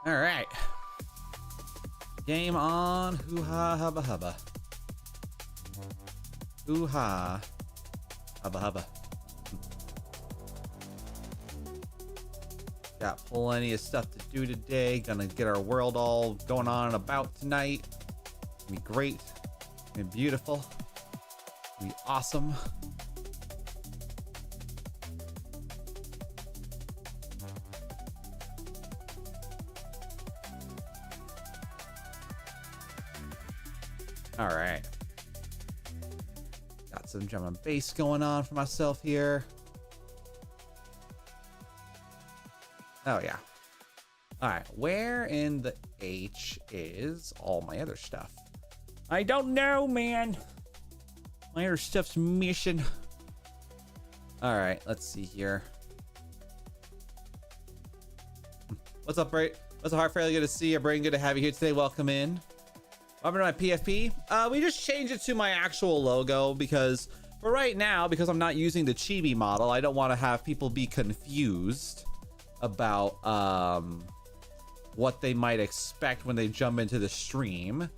All right. Game on. Hoo-ha, hubba, hubba. Hoo-ha, hubba, hubba. Got plenty of stuff to do today. Gonna get our world all going on and about tonight. Gonna be great. Gonna be beautiful. Gonna be awesome. All right. Got some drum and bass going on for myself here. Oh, yeah. All right. Where in the H is all my other stuff? I don't know, man. My other stuff's missing. All right. Let's see here. What's up, Bray? What's up, Heart? Fairly good to see you, Brain. Good to have you here today. Welcome in. Welcome to my PFP. We just changed it to my actual logo because for right now, because I'm not using the chibi model, I don't want to have people be confused about what they might expect when they jump into the stream.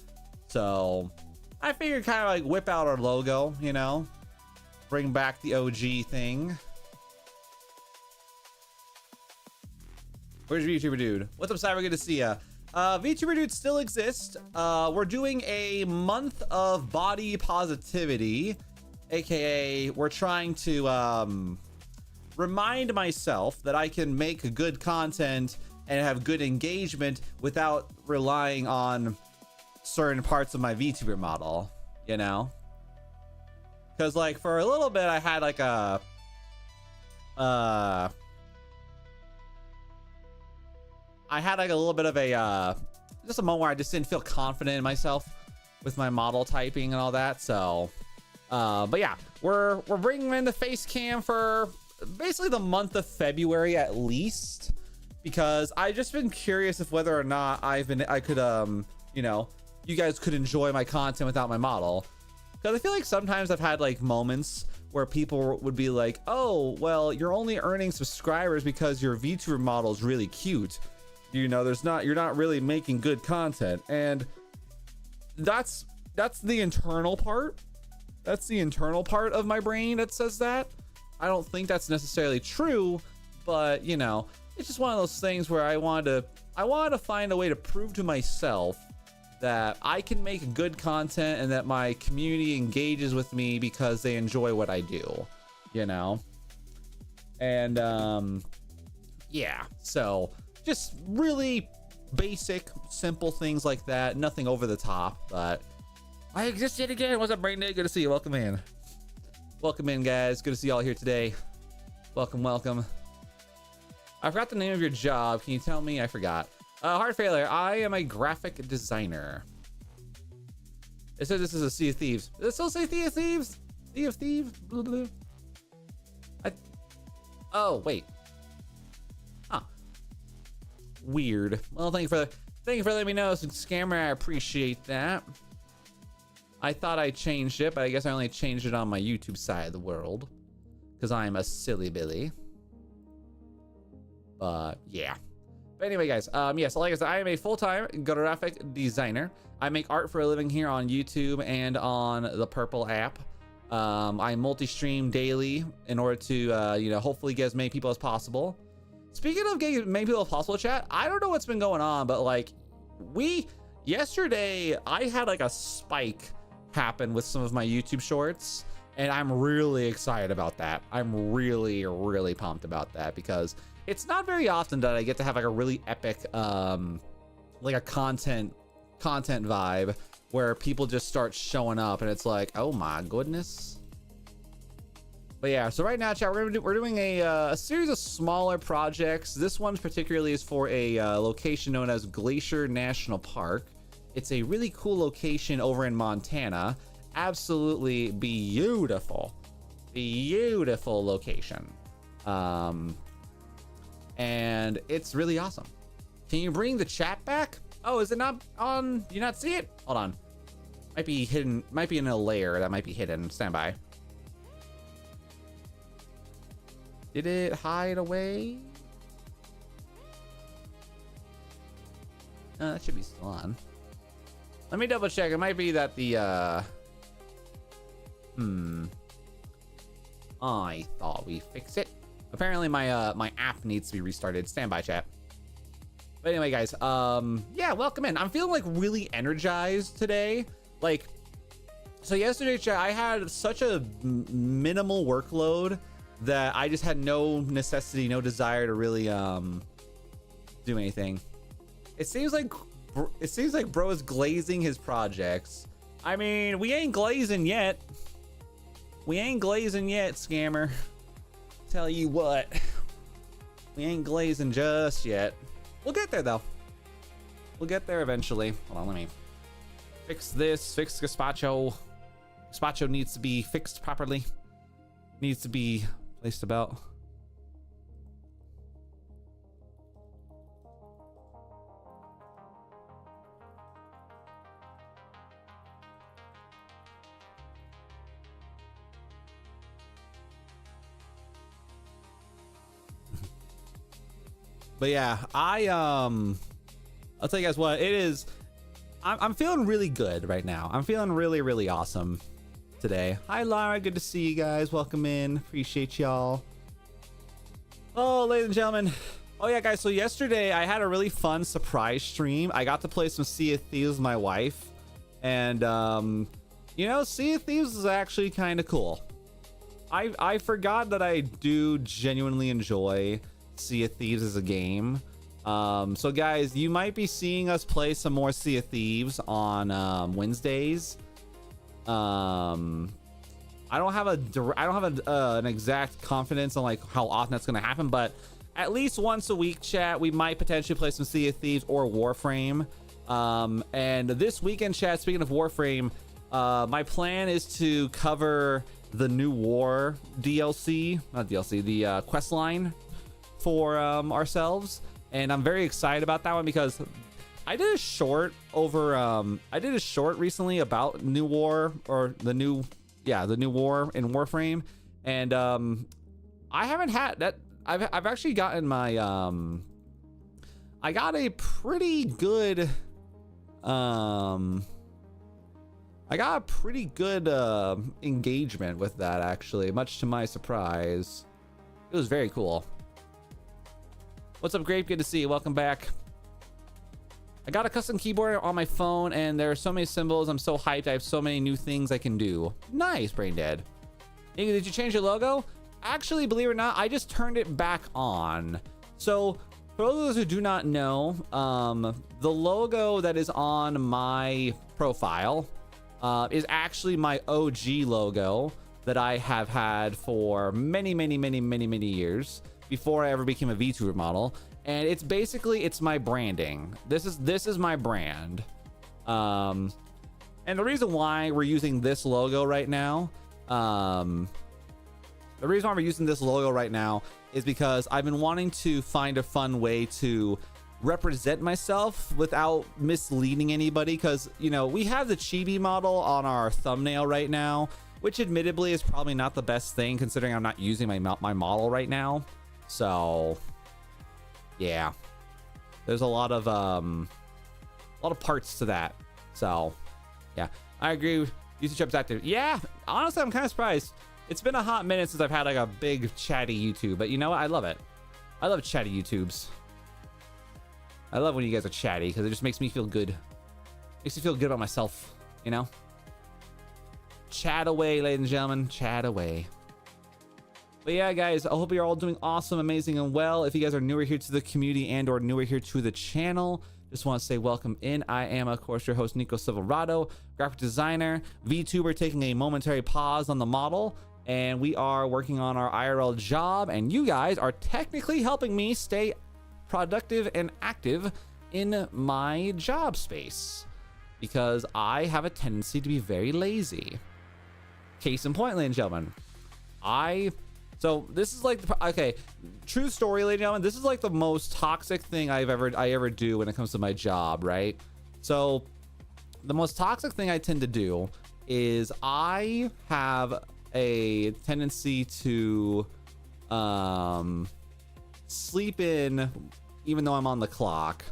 So I figured kind of like whip out our logo, you know, bring back the OG thing. Where's your VTuber dude? What's up, Cyber? Good to see ya. VTuber dude still exists. We're doing a month of body positivity, aka we're trying to remind myself that I can make good content and have good engagement without relying on certain parts of my VTuber model, you know? Because like for a little bit I had like a little bit of a just a moment where I just didn't feel confident in myself with my model typing and all that. So but yeah, we're bringing in the face cam for basically the month of February at least, because I just been curious if whether or not I could you know, you guys could enjoy my content without my model, because I feel like sometimes I've had like moments where people would be like, oh well, you're only earning subscribers because your VTuber model is really cute, you know, you're not really making good content. And that's the internal part. That's the internal part of my brain that says that. I don't think that's necessarily true, but you know, it's just one of those things where I wanted to find a way to prove to myself that I can make good content and that my community engages with me because they enjoy what I do, you know? And yeah, so just really basic, simple things like that. Nothing over the top, but I exist yet again. What's up, Brain Day? Good to see you. Welcome in. Welcome in, guys. Good to see y'all here today. Welcome, welcome. I forgot the name of your job. Can you tell me? I forgot. Heart failure. I am a graphic designer. It says this is a Sea of Thieves. Does it still say Sea of Thieves? Sea of Thieves? Blah, blah, blah. Oh, wait. Huh. Weird. Well, thank you for letting me know, Scammer. I appreciate that. I thought I changed it, but I guess I only changed it on my YouTube side of the world because I'm a silly Billy. But yeah. But anyway, guys, yes, like I said, I am a full-time graphic designer. I make art for a living here on YouTube and on the Purple app. I multi-stream daily in order to, you know, hopefully get as many people as possible. Speaking of getting as many people as possible, chat, I don't know what's been going on, but like yesterday I had like a spike happen with some of my YouTube shorts, and I'm really excited about that. I'm really, really pumped about that because it's not very often that I get to have like a really epic, like a content vibe where people just start showing up and it's like, oh my goodness. But yeah, so right now, chat, we're doing a series of smaller projects. This one particularly is for a location known as Glacier National Park. It's a really cool location over in Montana. Absolutely beautiful location. And it's really awesome. Can you bring the chat back? Oh, is it not on? Do you not see it? Hold on. Might be hidden. Might be in a layer that might be hidden. Stand by. Did it hide away? That should be still on. Let me double check. It might be that the I thought we fixed it. Apparently my my app needs to be restarted. Stand by, chat. But anyway, guys, yeah, welcome in. I'm feeling like really energized today. Like, so yesterday, chat, I had such a minimal workload that I just had no necessity, no desire to really do anything. It seems like bro is glazing his projects. I mean, we ain't glazing yet. We ain't glazing yet, scammer. Tell you what, we ain't glazing just yet. We'll get there though. We'll get there eventually. Hold on, let me fix this. Fix gazpacho. Gazpacho needs to be fixed properly. Needs to be placed about. But yeah, I'll tell you guys what it is. I'm feeling really good right now. I'm feeling really awesome today. Hi Lara, good to see you guys. Welcome in. Appreciate y'all. Oh, ladies and gentlemen. Oh yeah, guys. So yesterday I had a really fun surprise stream. I got to play some Sea of Thieves with my wife, and you know, Sea of Thieves is actually kind of cool. I forgot that I do genuinely enjoy Sea of Thieves as a game. So guys, you might be seeing us play some more Sea of Thieves on Wednesdays. I don't have an exact confidence on like how often that's going to happen, but at least once a week, chat, we might potentially play some Sea of Thieves or Warframe. And this weekend, chat, speaking of Warframe, my plan is to cover the new war DLC, not DLC, the quest line for ourselves, and I'm very excited about that one because I did a short recently about new war, or the new war in Warframe, and I haven't had that. I've actually gotten my I got a pretty good engagement with that, actually, much to my surprise. It was very cool. What's up, Grape? Good to see you. Welcome back. I got a custom keyboard on my phone, and there are so many symbols. I'm so hyped. I have so many new things I can do. Nice, Brain Dead. Did you change your logo? Actually, believe it or not, I just turned it back on. So, for those who do not know, the logo that is on my profile is actually my OG logo that I have had for many years, before I ever became a VTuber model. And it's basically, it's my branding. This is my brand. And the reason why we're using this logo right now, is because I've been wanting to find a fun way to represent myself without misleading anybody, because, you know, we have the chibi model on our thumbnail right now, which admittedly is probably not the best thing considering I'm not using my model right now. So yeah, there's a lot of parts to that. So yeah, I agree with YouTube chat's active. Yeah, honestly, I'm kind of surprised. It's been a hot minute since I've had like a big chatty YouTube, but you know what? I love it. I love chatty YouTubes. I love when you guys are chatty because it just makes me feel good. Makes me feel good about myself, you know? Chat away, ladies and gentlemen. Chat away. But yeah, guys, I hope you're all doing awesome, amazing, and well. If you guys are newer here to the community and or newer here to the channel, just want to say welcome in. I am, of course, your host, NiccoSilverado, graphic designer, VTuber, taking a momentary pause on the model, and we are working on our IRL job, and you guys are technically helping me stay productive and active in my job space, because I have a tendency to be very lazy. Case in point, ladies and gentlemen, so this is like, okay, true story, ladies and gentlemen, this is like the most toxic thing I ever do when it comes to my job, right? So the most toxic thing I tend to do is I have a tendency to sleep in even though I'm on the clock,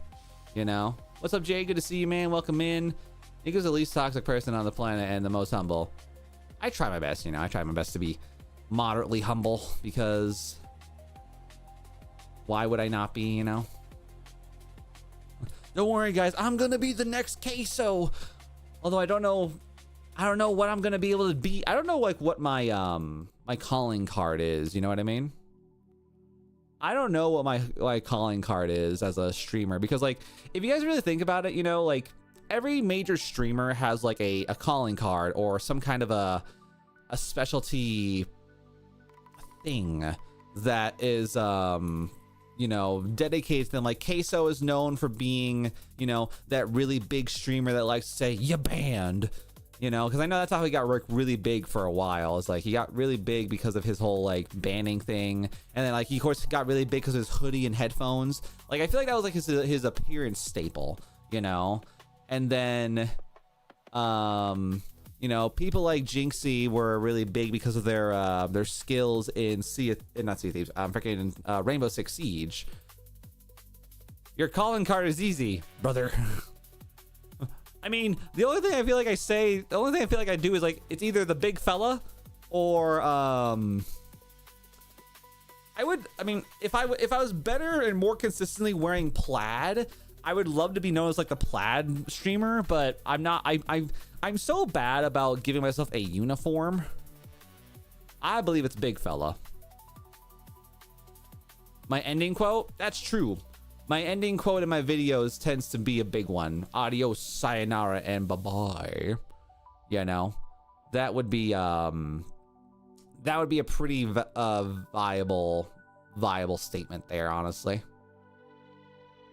you know? What's up, Jay? Good to see you, man. Welcome in. Nico's the least toxic person on the planet and the most humble. I try my best, you know. I try my best to be moderately humble because why would I not be, you know? Don't worry, guys. I'm gonna be the next queso. Although I don't know what I'm gonna be able to be. I don't know like what my my calling card is. You know what I mean? I don't know what my calling card is as a streamer, because like if you guys really think about it, you know, like every major streamer has like a calling card or some kind of a specialty thing that is you know, dedicated to them. Like Queso is known for being, you know, that really big streamer that likes to say "ya banned," you know, because I know that's how he got really big for a while. It's like he got really big because of his whole like banning thing, and then like he of course got really big because of his hoodie and headphones. Like I feel like that was like his appearance staple, you know. And then you know, people like Jinxie were really big because of their skills in not Sea of Thieves, freaking Rainbow Six Siege. Your calling card is easy, brother. I mean, the only thing I feel like I do is like it's either the big fella or I mean, if I was better and more consistently wearing plaid, I would love to be known as like the plaid streamer, but I'm not. I'm so bad about giving myself a uniform. I believe it's big fella. My ending quote, that's true. My ending quote in my videos tends to be a big one. Adios, sayonara, and bye-bye. You know, that would be a pretty viable statement there, honestly.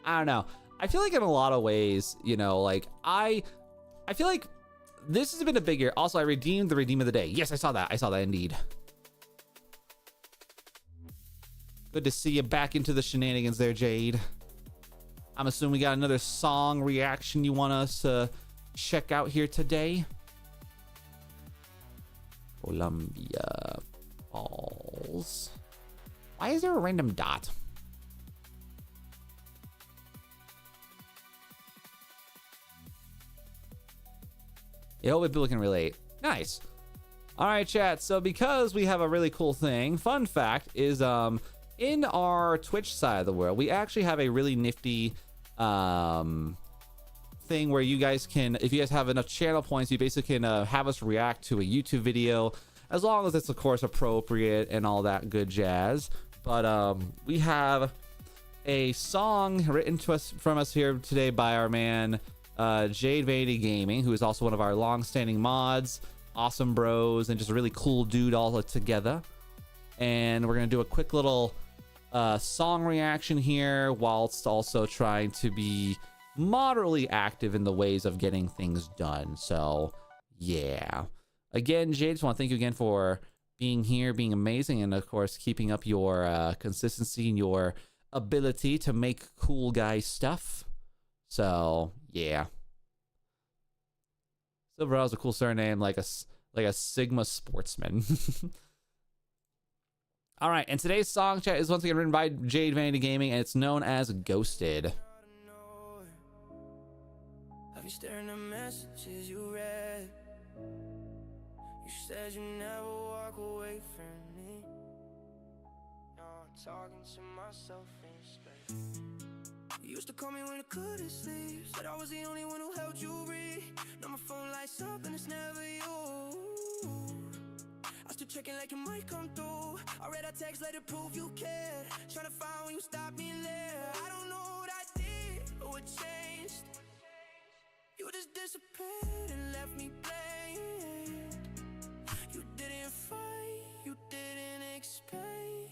I don't know. I feel like in a lot of ways, you know, like I feel like this has been a big year. Also, I redeemed the redeem of the day. Yes, I saw that. I saw that indeed. Good to see you back into the shenanigans there, Jade. I'm assuming we got another song reaction you want us to check out here today. Columbia Falls. Why is there a random dot? I hope people can relate. Nice. All right, chat. So because we have a really cool thing, fun fact is in our Twitch side of the world, we actually have a really nifty thing where you guys can, if you guys have enough channel points, you basically can have us react to a YouTube video, as long as it's of course appropriate and all that good jazz. But we have a song written to us from us here today by our man Jade Vanity Gaming, who is also one of our long-standing mods, awesome bros, and just a really cool dude all together. And we're gonna do a quick little song reaction here, whilst also trying to be moderately active in the ways of getting things done. So yeah, again, Jade, just want to thank you again for being here, being amazing, and of course keeping up your consistency and your ability to make cool guy stuff. So yeah, Silverado is a cool surname, like a Sigma sportsman. All right, and today's song, chat, is once again written by Jade Vanity Gaming, and it's known as Ghosted. Have you staring at messages you read? You said you never walk away from me. Now I'm talking to myself in space. You used to call me when you couldn't sleep. Said I was the only one who held you read. Now my phone lights up and it's never you. I still checking like you might come through. I read our text, let it prove you cared. Trying to find when you stopped being there. I don't know what I did or what changed. You just disappeared and left me playing. You didn't fight, you didn't explain.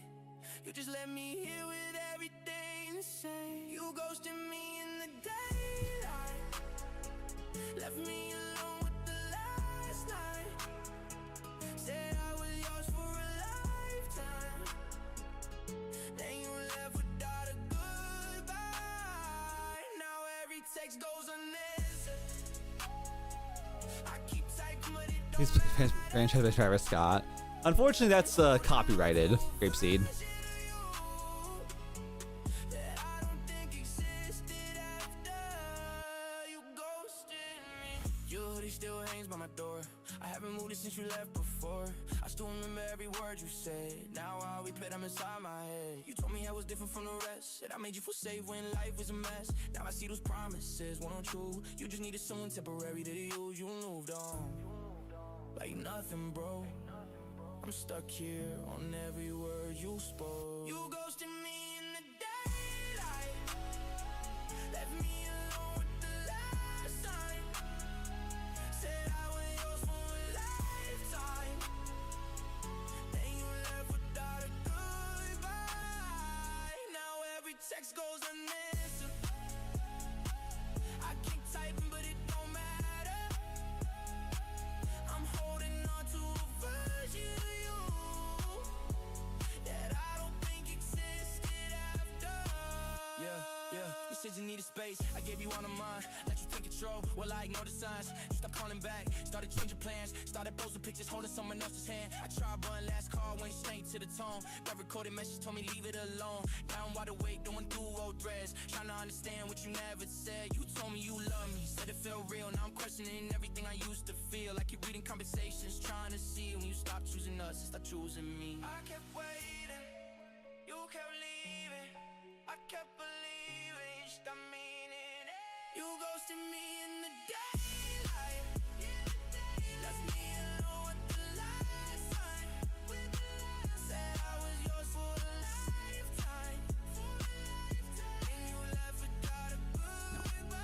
You just let me hear with everything to say. You ghosted me in the daylight, left me alone with the last night. Said I was yours for a lifetime, then you left without a goodbye. Now every text goes unanswered. I keep typing but it don't matter. Franchise by Travis Scott. Unfortunately, that's copyrighted, Grapeseed. still hangs by my door. I haven't moved it since you left before. I still remember every word you said. Now while we play, I'm inside my head. You told me I was different from the rest. Said I made you feel safe when life was a mess. Now I see those promises weren't true. You just needed someone temporary to use. You moved on like nothing, bro. I'm stuck here on every word you spoke. You ghosted me in the daylight. Left me alone with the last time. Said I was yours for a lifetime. Then you left without a goodbye. Now every text goes unanswered. I keep typing but it don't matter. I'm holding on to a version of you that I don't think existed after. Yeah, you said you needed space. I gave you all of mine, let you take control. Well, I ignored the signs. You stopped calling back, started changing plans, started posting pictures holding someone else's hand. I tried one last call, went straight to the tone. Got recorded message, told me leave it alone. Now I'm wide awake, doing duo threads, trying to understand what you never said. You told me you love me, said it felt real. Now I'm questioning everything I used to feel. Like you're reading conversations, trying to see when you stop choosing us and start choosing me. I kept waiting, you kept leaving. I kept believing, you stopped meaning it. You ghosted me in the daylight. Left me alone with the last time. Said I was yours for a lifetime. And you left without a goodbye.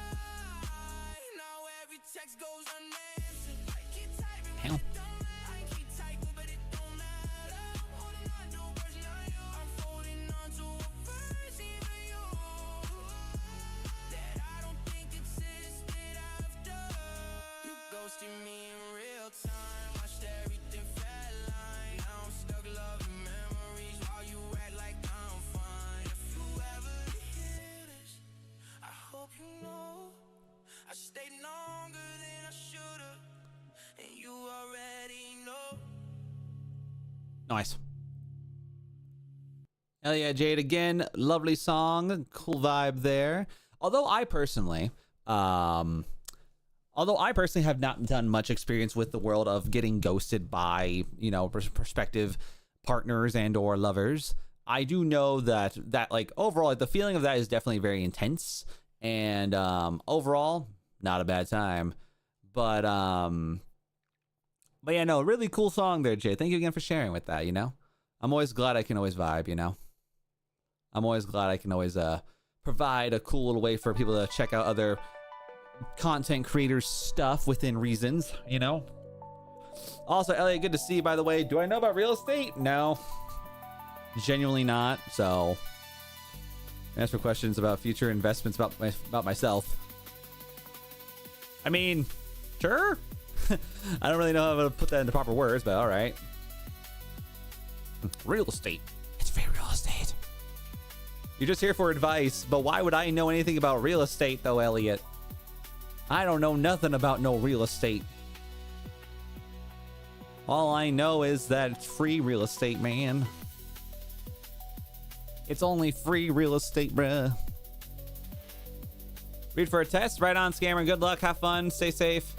Now every text goes unanswered. I keep typing but it don't matter. I keep typing but it don't matter. I'm holding on to a version of you. I'm holding on to a version of you that I don't think existed after. You ghosted me in real time. Watched everything flatline. Now I'm stuck loving memories while you act like I'm fine. If you ever hear this, I hope you know I stayed longer than I should've, and you already know. Nice. Hell yeah, Jade again. Lovely song, cool vibe there. Although I personally have not done much experience with the world of getting ghosted by, you know, prospective partners and or lovers, I do know that like overall, like, the feeling of that is definitely very intense, and overall, not a bad time. But yeah, no, really cool song there, Jay. Thank you again for sharing with that, you know? I'm always glad I can always vibe, you know? I'm always glad I can always provide a cool little way for people to check out other content creators' stuff within reasons, you know? Also, Elliot, good to see you, by the way. Do I know about real estate? No. Genuinely not, so ask for questions about future investments about myself. I mean, sure. I don't really know how to put that into proper words, but all right. Real estate. It's very real estate. You're just here for advice, but why would I know anything about real estate, though, Elliot? I don't know nothing about no real estate. All I know is that it's free real estate, man. It's only free real estate, bruh. Read for a test. Right on, scammer. Good luck. Have fun. Stay safe.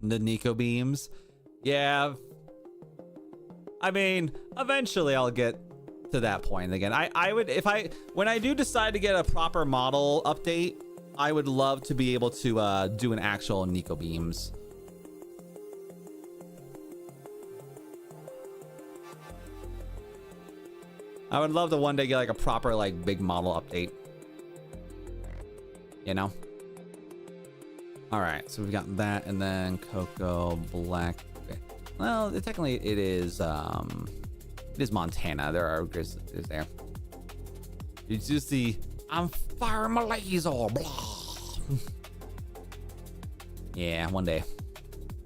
The Nico beams. Yeah. I mean, eventually I'll get to that point again. I would, when I do decide to get a proper model update, I would love to be able to do an actual Nico beams. I would love to one day get like a proper like big model update. You know? All right, so we've got that, and then Cocoa Black. Well, technically it is Montana. There are grizzlies there. You just see I'm fire my laser. Blah. Yeah, one day,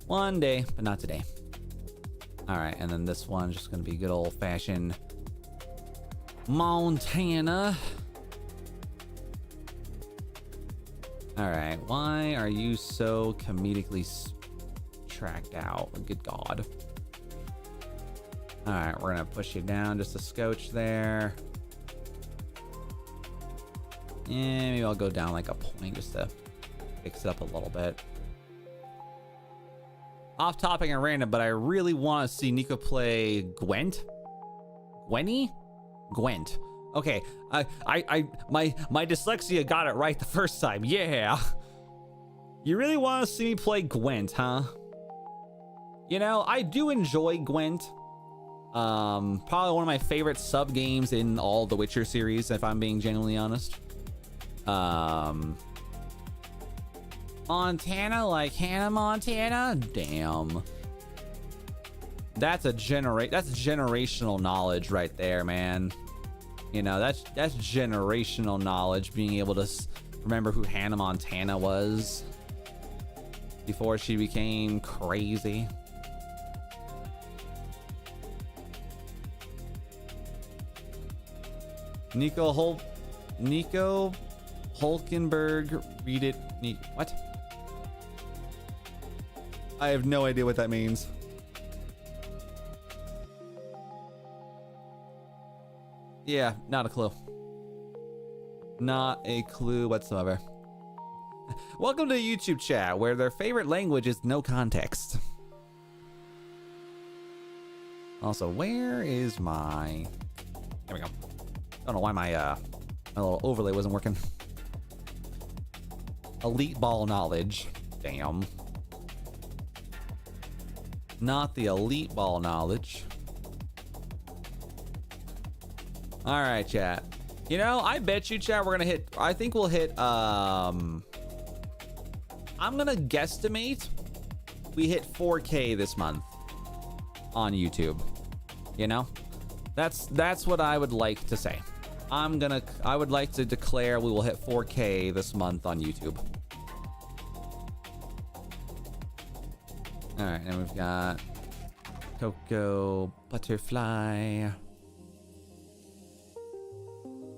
but not today. All right, and then this one's just gonna be good old fashioned Montana. All right, why are you so comedically tracked out. Good God. All right, we're gonna push you down just a scotch there. And maybe I'll go down like a point just to fix it up a little bit. Off topic and random, but I really want to see Nico play Gwent. Gwenny? Gwent. Okay, my dyslexia got it right the first time. Yeah. You really want to see me play Gwent, huh? You know, I do enjoy Gwent. Probably one of my favorite sub games in all the Witcher series, if I'm being genuinely honest. Montana, like Hannah Montana? Damn. That's generational knowledge right there, man. You know, that's generational knowledge, being able to remember who Hannah Montana was before she became crazy. Nico Hulkenberg, read it. What? I have no idea what that means. Yeah, not a clue. Not a clue whatsoever. Welcome to the YouTube chat, where their favorite language is no context. Also, where is my... There we go. Don't know why my little overlay wasn't working. Elite ball knowledge. Damn. Not the elite ball knowledge. All right, chat. You know, I bet you, chat, we're gonna hit. I think we'll hit. I'm gonna guesstimate we hit 4K this month on YouTube. You know, that's what I would like to say. I would like to declare we will hit 4K this month on YouTube. All right, and we've got Cocoa Butterfly.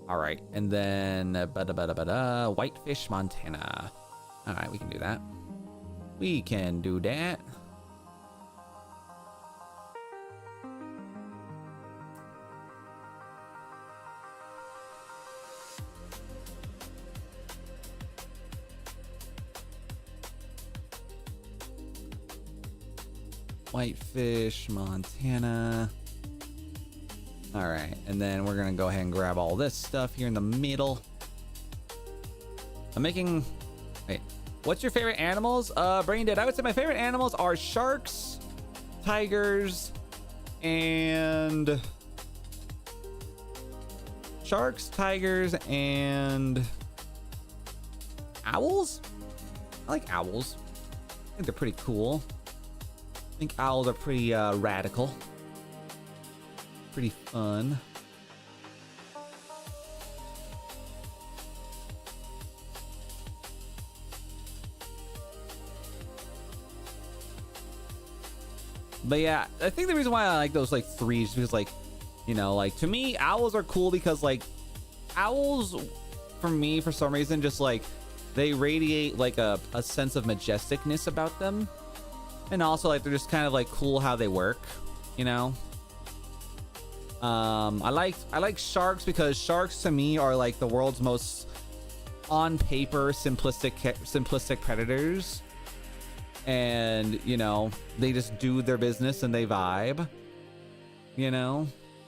All right, and then Whitefish Montana. All right, we can do that. We can do that. Whitefish, Montana. All right, and then we're gonna go ahead and grab all this stuff here in the middle. I'm making... Wait, what's your favorite animals? Brain Dead, I would say my favorite animals are sharks, tigers, and... owls? I like owls. I think they're pretty cool. I think owls are pretty radical. Pretty fun. But yeah, I think the reason why I like those like three is because, like, you know, like, to me, owls are cool because, like, owls, for me, for some reason, just like, they radiate like a sense of majesticness about them. And also, like, they're just kind of like cool how they work, you know. I like sharks because sharks to me are like the world's most on paper simplistic predators, and you know, they just do their business and they vibe. You know,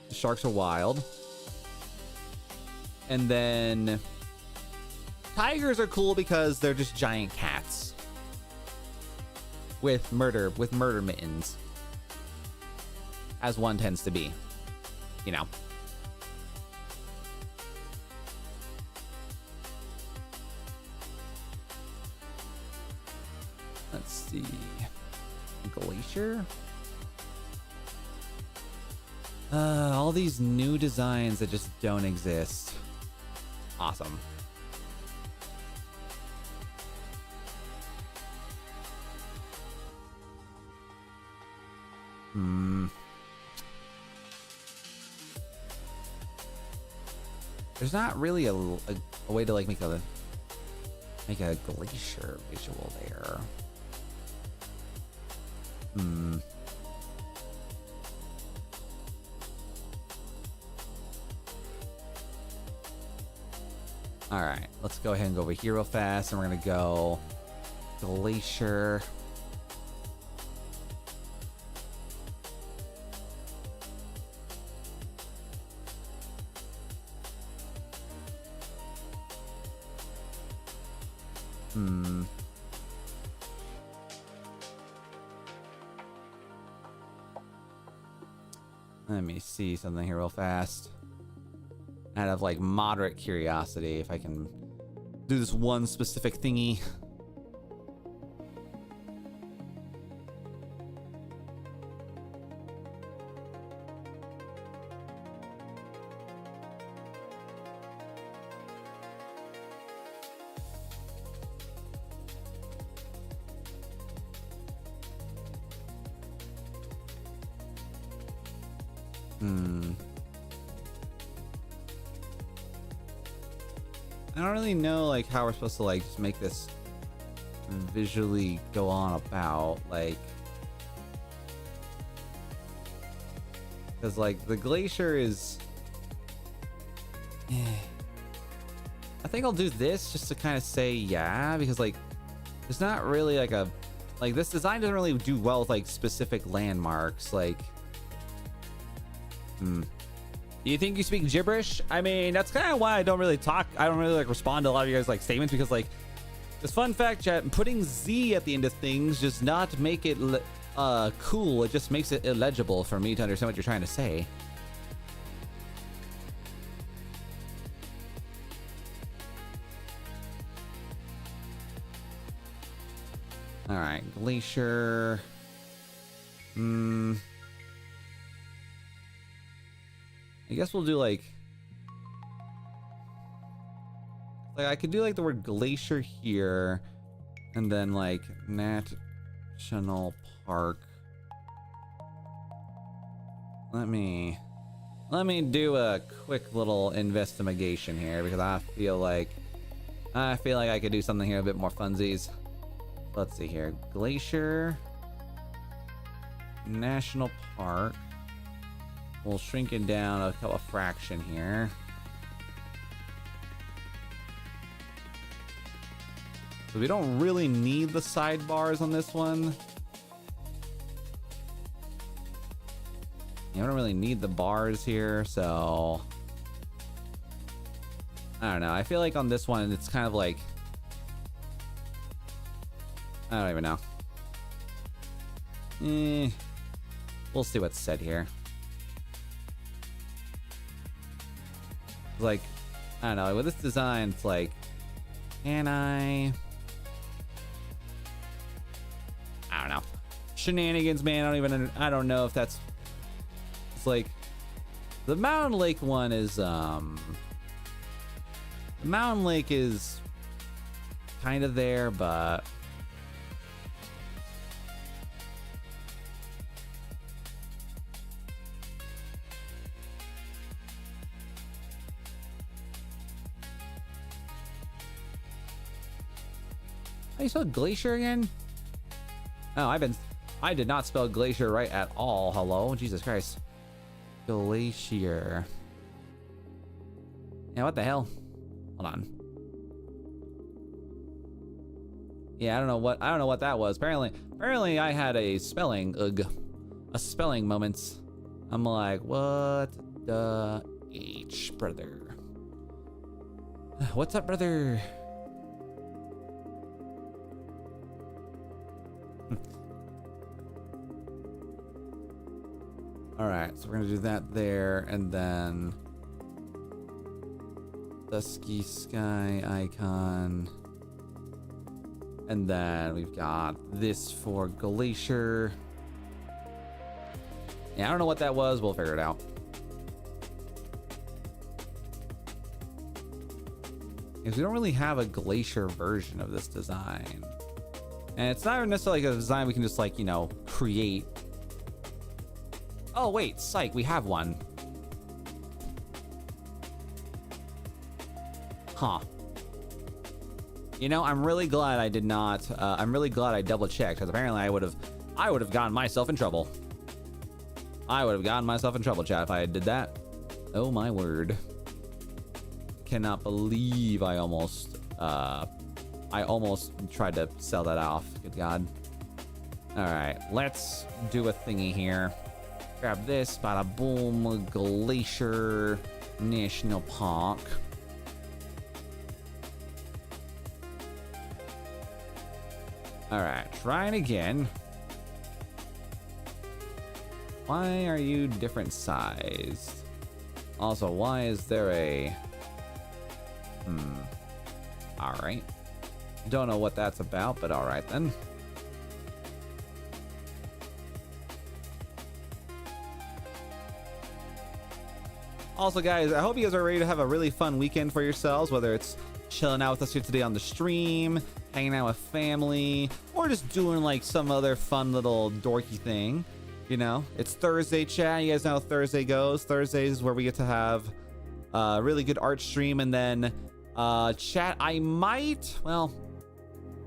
the sharks are wild. And then tigers are cool because they're just giant cats with murder mittens, as one tends to be, you know. Let's see. Glacier? All these new designs that just don't exist. Awesome. There's not really a way to like make a glacier visual there. Hmm. All right, let's go ahead and go over here real fast, and we're gonna go glacier. Hmm. Let me see something here real fast. Out of like moderate curiosity, if I can do this one specific thingy. I don't really know like how we're supposed to like just make this visually go on about, like, because like the glacier is I think I'll do this just to kind of say yeah, because like it's not really like a, like, this design doesn't really do well with like specific landmarks. Like, you think you speak gibberish? I mean, that's kind of why I don't really talk. I don't really like respond to a lot of you guys like statements, because like this fun fact, chat, putting Z at the end of things does not make it cool. It just makes it illegible for me to understand what you're trying to say. All right, glacier. I guess we'll do like I could do like the word glacier here, and then like national park. Let me do a quick little investigation here, because I feel like I could do something here a bit more funsies. Let's see here. Glacier National Park. We'll shrink it down a couple of fraction here. So we don't really need the sidebars on this one. You don't really need the bars here, so I don't know. I feel like on this one it's kind of like, I don't even know. We'll see what's said here. Like, I don't know, with this design it's like, can I don't know, shenanigans, man. I don't know if that's, it's like the Mountain Lake one is the Mountain Lake is kind of there, but how you spell glacier again? Oh, I did not spell glacier right at all. Hello, Jesus Christ. Glacier. Yeah, what the hell? Hold on. Yeah, I don't know what that was. Apparently I had a spelling moment. I'm like, what the H, brother? What's up, brother? All right, so we're gonna do that there, and then dusky sky icon, and then we've got this for glacier. Yeah, I don't know what that was. We'll figure it out. Because we don't really have a glacier version of this design, and it's not necessarily like a design we can just like, you know, create. Oh wait, psych, we have one. Huh. You know, I'm really glad I did not, I'm really glad I double checked, because apparently I would have I would have gotten myself in trouble. I would have gotten myself in trouble, chat, if I did that. Oh my word. Cannot believe I almost tried to sell that off. Good God. All right, let's do a thingy here. Grab this, bada boom, Glacier National Park. All right, trying again. Why are you different sized? Also, why is there a... All right. Don't know what that's about, but all right then. Also, guys, I hope you guys are ready to have a really fun weekend for yourselves, whether it's chilling out with us here today on the stream, hanging out with family, or just doing like some other fun little dorky thing. You know, it's Thursday, chat. You guys know how Thursday goes. Thursdays is where we get to have a really good art stream, and then chat, I might, well,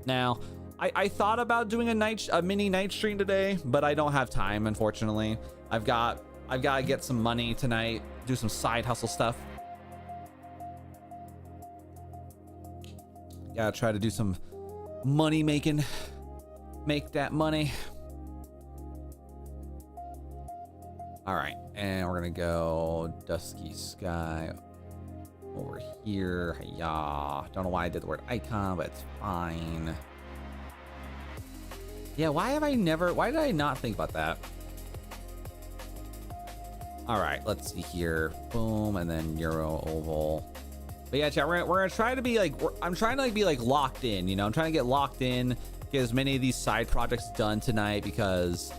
now I thought about doing a mini night stream today, but I don't have time, unfortunately. I've got to get some money tonight, do some side hustle stuff. Gotta try to do some money making, make that money. All right, and we're gonna go Dusky Sky over here. Yeah, don't know why I did the word icon, but it's fine. Yeah, why did I not think about that? All right, let's see here. Boom, and then Euro Oval. But yeah, chat, we're gonna try to be like, I'm trying to like be like locked in, you know? I'm trying to get locked in, get as many of these side projects done tonight because,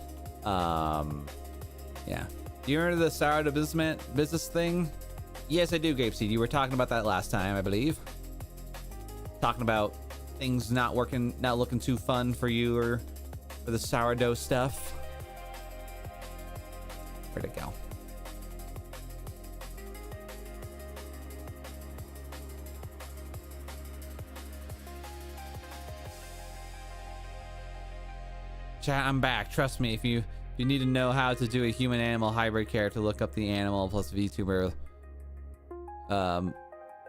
yeah. Do you remember the sourdough business thing? Yes, I do, Grapeseed. You were talking about that last time, I believe. Talking about things not looking too fun for you or for the sourdough stuff. Where'd it go? Chat, I'm back. Trust me, if you need to know how to do a human animal hybrid character, look up the animal plus VTuber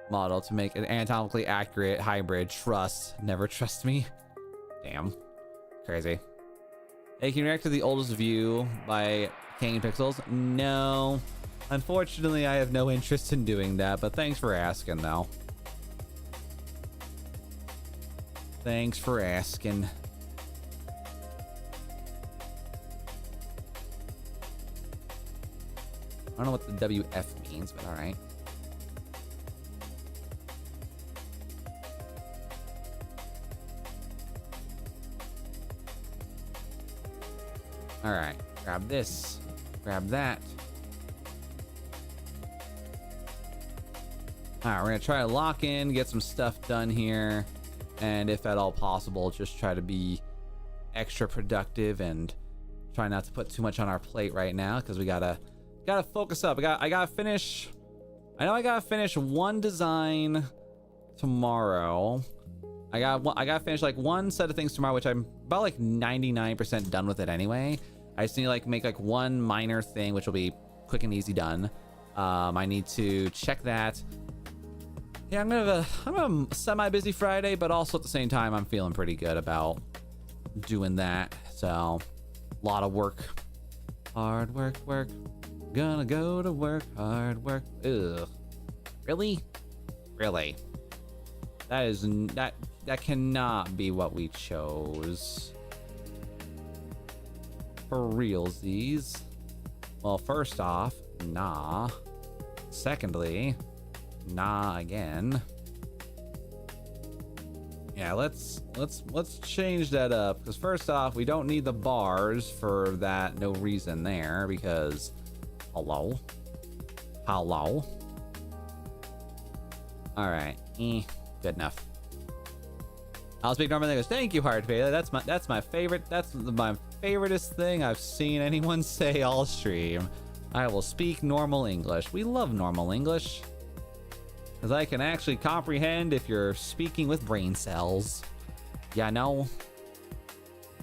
model to make an anatomically accurate hybrid. Never trust me. Damn. Crazy. Hey, can you react to the oldest view by King Pixels? No. Unfortunately, I have no interest in doing that, but thanks for asking, though. Thanks for asking. I don't know what the WF means, but all right. All right, grab this, grab that. All right, we're gonna try to lock in, get some stuff done here, and if at all possible, just try to be extra productive and try not to put too much on our plate right now, because we gotta focus up. I gotta finish. I know I gotta finish one design tomorrow. I gotta finish like one set of things tomorrow, which I'm about like 99% done with it anyway. I just need to like make like one minor thing, which will be quick and easy done. I need to check that. Yeah, I'm gonna have a semi-busy Friday, but also at the same time, I'm feeling pretty good about doing that. So, a lot of work, hard work. Gonna go to work, hard work. Ugh. Really? That cannot be what we chose. For realsies. Well, first off, nah. Secondly, nah again. Yeah, let's change that up, because first off, we don't need the bars for that. No reason there, because hello. All right, good enough. I'll speak normal English. Thank you, Hard Bailey. That's my favorite. That's my favoriteest thing I've seen anyone say all stream. I will speak normal English. We love normal English, because I can actually comprehend if you're speaking with brain cells. Yeah, no.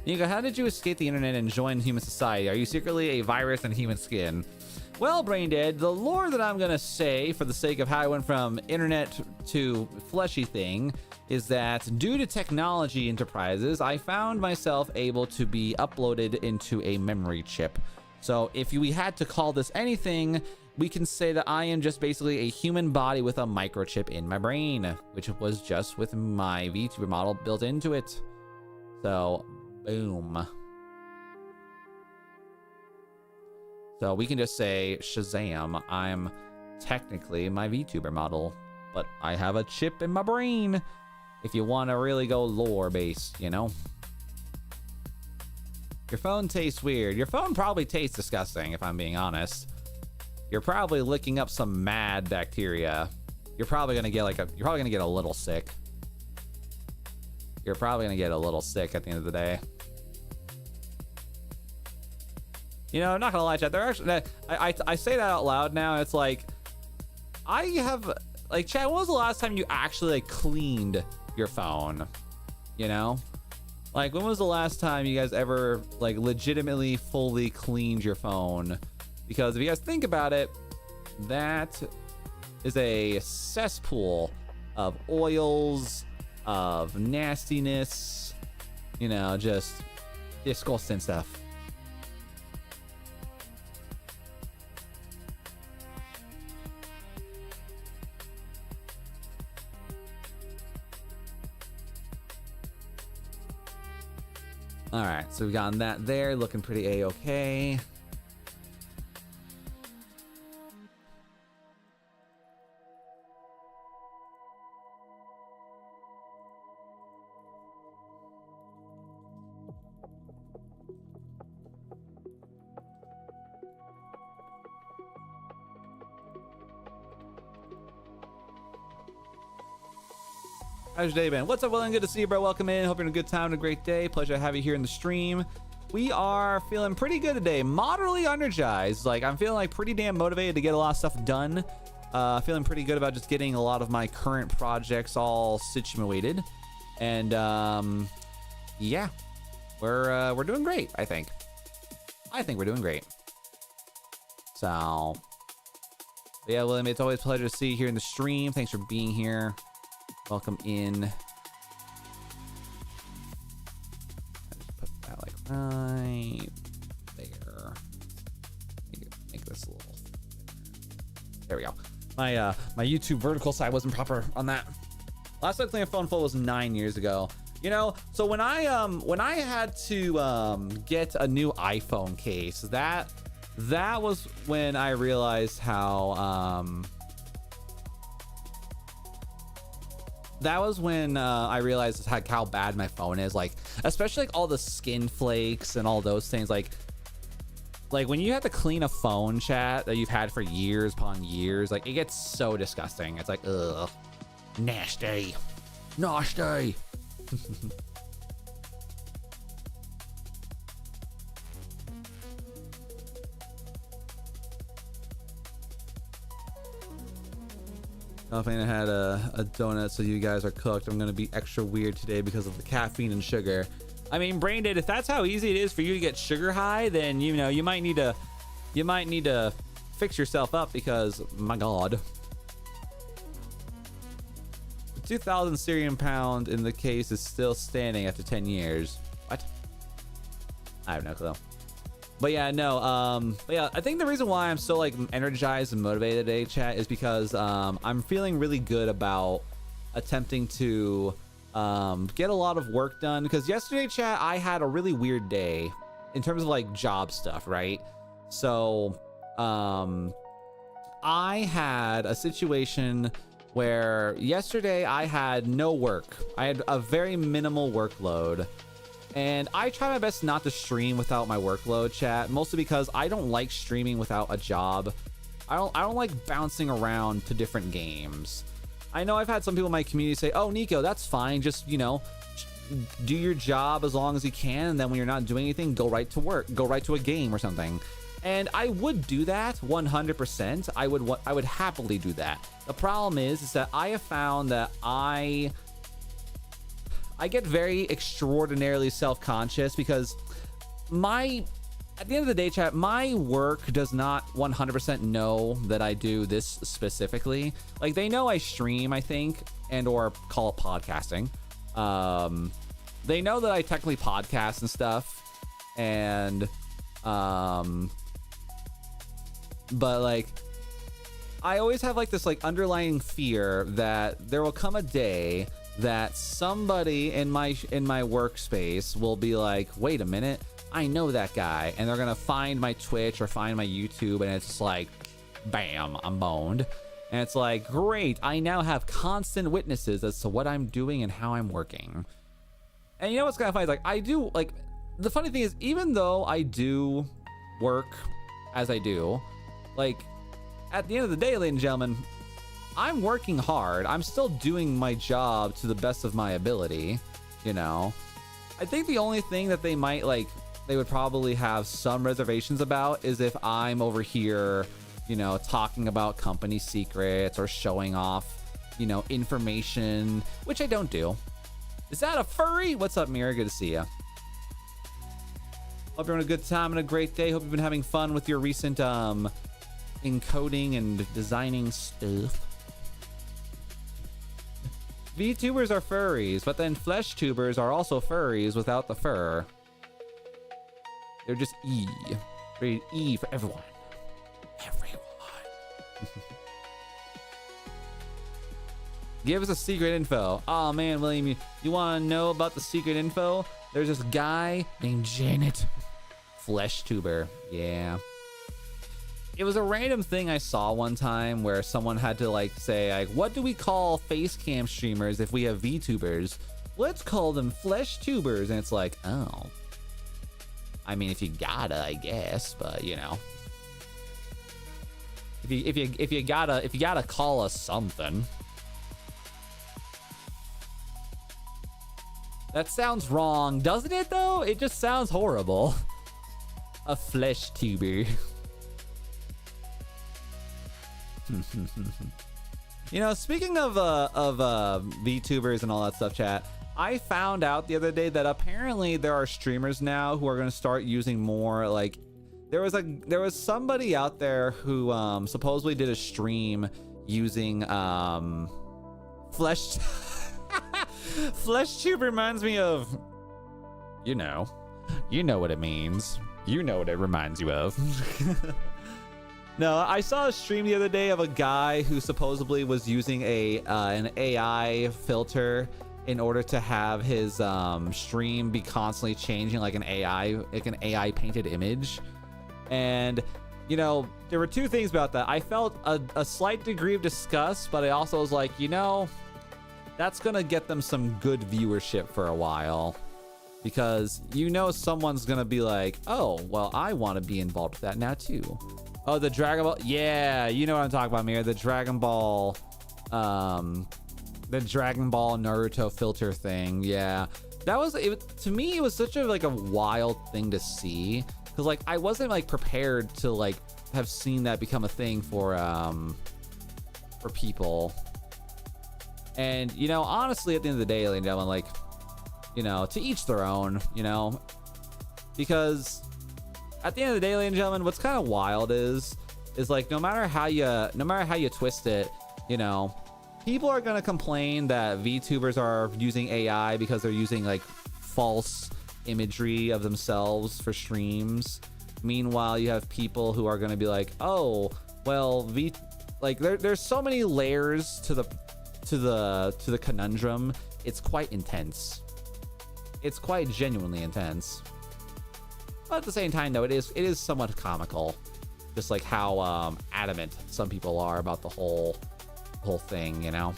Nico, how did you escape the internet and join human society? Are you secretly a virus in human skin? Well, Braindead, the lore that I'm gonna say for the sake of how I went from internet to fleshy thing is that due to technology enterprises, I found myself able to be uploaded into a memory chip. So if we had to call this anything, we can say that I am just basically a human body with a microchip in my brain, which was just with my VTuber model built into it. So, boom. So we can just say, Shazam, I'm technically my VTuber model, but I have a chip in my brain. If you want to really go lore-based, you know? Your phone tastes weird. Your phone probably tastes disgusting, if I'm being honest. You're probably licking up some mad bacteria. You're probably gonna get you're probably gonna get a little sick. You're probably gonna get a little sick at the end of the day. You know, I'm not gonna lie, chat. They're actually, I say that out loud now. It's like, I have, like, chat, when was the last time you actually, like, cleaned your phone? You know? Like, when was the last time you guys ever, like, legitimately fully cleaned your phone? Because if you guys think about it, that is a cesspool of oils, of nastiness, you know, just disgusting stuff. All right, so we've gotten that there, looking pretty A-okay. How's your day been? What's up, William? Good to see you, bro. Welcome in. Hope you're having a good time and a great day. Pleasure to have you here in the stream. We are feeling pretty good today. Moderately energized. Like, I'm feeling like pretty damn motivated to get a lot of stuff done. Feeling pretty good about just getting a lot of my current projects all situated. And yeah, we're doing great. I think we're doing great. So yeah, William, it's always a pleasure to see you here in the stream. Thanks for being here. Welcome in. Just put that like right there. Make this a little. There we go. My YouTube vertical side wasn't proper on that. Last time I cleaned a phone full was 9 years ago. You know, so when I had to get a new iPhone case, that was when I realized how that was when I realized how bad my phone is. Like, especially like all the skin flakes and all those things. Like when you have to clean a phone, chat, that you've had for years upon years, like, it gets so disgusting. It's like, ugh, nasty. I had a donut, so you guys are cooked. I'm gonna be extra weird today because of the caffeine and sugar. I mean, Braindead, if that's how easy it is for you to get sugar high, then you know you might need to fix yourself up, because my God, the 2,000 Syrian pound in the case is still standing after 10 years. What? I have no clue. But yeah, no, but yeah, I think the reason why I'm so like energized and motivated today, chat, is because I'm feeling really good about attempting to get a lot of work done. Because yesterday, chat, I had a really weird day in terms of like job stuff, right? So I had a situation where yesterday I had no work. I had a very minimal workload. And I try my best not to stream without my workload, chat, mostly because I don't like streaming without a job. I don't like bouncing around to different games. I know I've had some people in my community say, "Oh, Nico, that's fine. Just, you know, do your job as long as you can, and then when you're not doing anything, go right to work. Go right to a game or something." And I would do that 100%. I would happily do that. The problem is that I have found that I I get very extraordinarily self-conscious because at the end of the day, chat, my work does not 100% know that I do this specifically. Like, they know I stream, I think, and or call it podcasting. They know that I technically podcast and stuff, and but like, I always have like this like underlying fear that there will come a day that somebody in my workspace will be like, wait a minute, I know that guy, and they're gonna find my Twitch or find my YouTube, and it's like, bam, I'm boned. And it's like, great, I now have constant witnesses as to what I'm doing and how I'm working. And you know what's kind of funny? Like, I do, like, the funny thing is, even though I do work as I do, like, at the end of the day, ladies and gentlemen, I'm working hard. I'm still doing my job to the best of my ability, you know? I think the only thing that they might, like, they would probably have some reservations about is if I'm over here, you know, talking about company secrets or showing off, you know, information, which I don't do. Is that a furry? What's up, Mira? Good to see you. Hope you're having a good time and a great day. Hope you've been having fun with your recent encoding and designing stuff. VTubers are furries, but then flesh tubers are also furries without the fur. They're just E. Rated E for everyone. Everyone. Give us a secret info. Oh man, William, you want to know about the secret info? There's this guy named Janet. Flesh tuber. Yeah. It was a random thing I saw one time where someone had to like say, like, what do we call face cam streamers if we have VTubers? Let's call them flesh tubers. And it's like, oh. I mean, if you gotta, I guess, but you know. If you gotta call us something. That sounds wrong, doesn't it though? It just sounds horrible. A flesh tuber. You know, speaking of VTubers and all that stuff, chat, I found out the other day that apparently there are streamers now who are going to start using more like there was somebody out there who supposedly did a stream using flesh flesh tube reminds me of, you know what it means. You know what it reminds you of. No, I saw a stream the other day of a guy who supposedly was using an AI filter in order to have his stream be constantly changing like an AI painted image. And you know, there were two things about that. I felt a slight degree of disgust, but I also was like, you know, that's gonna get them some good viewership for a while, because you know someone's gonna be like, oh well, I want to be involved with that now too. Oh, the Dragon Ball. Yeah, you know what I'm talking about, Mira. The Dragon Ball Naruto filter thing. Yeah, that was it. To me, it was such a like a wild thing to see, because like I wasn't like prepared to like have seen that become a thing for people. And you know, honestly, at the end of the day, ladies and gentlemen, like, you know, to each their own. You know, because at the end of the day, ladies and gentlemen, what's kind of wild is like no matter how you twist it, you know, people are gonna complain that VTubers are using AI because they're using like false imagery of themselves for streams. Meanwhile, you have people who are gonna be like, oh, well, there's so many layers to the conundrum. It's quite intense. It's quite genuinely intense. But at the same time, though, it is somewhat comical, just like how adamant some people are about the whole thing, you know.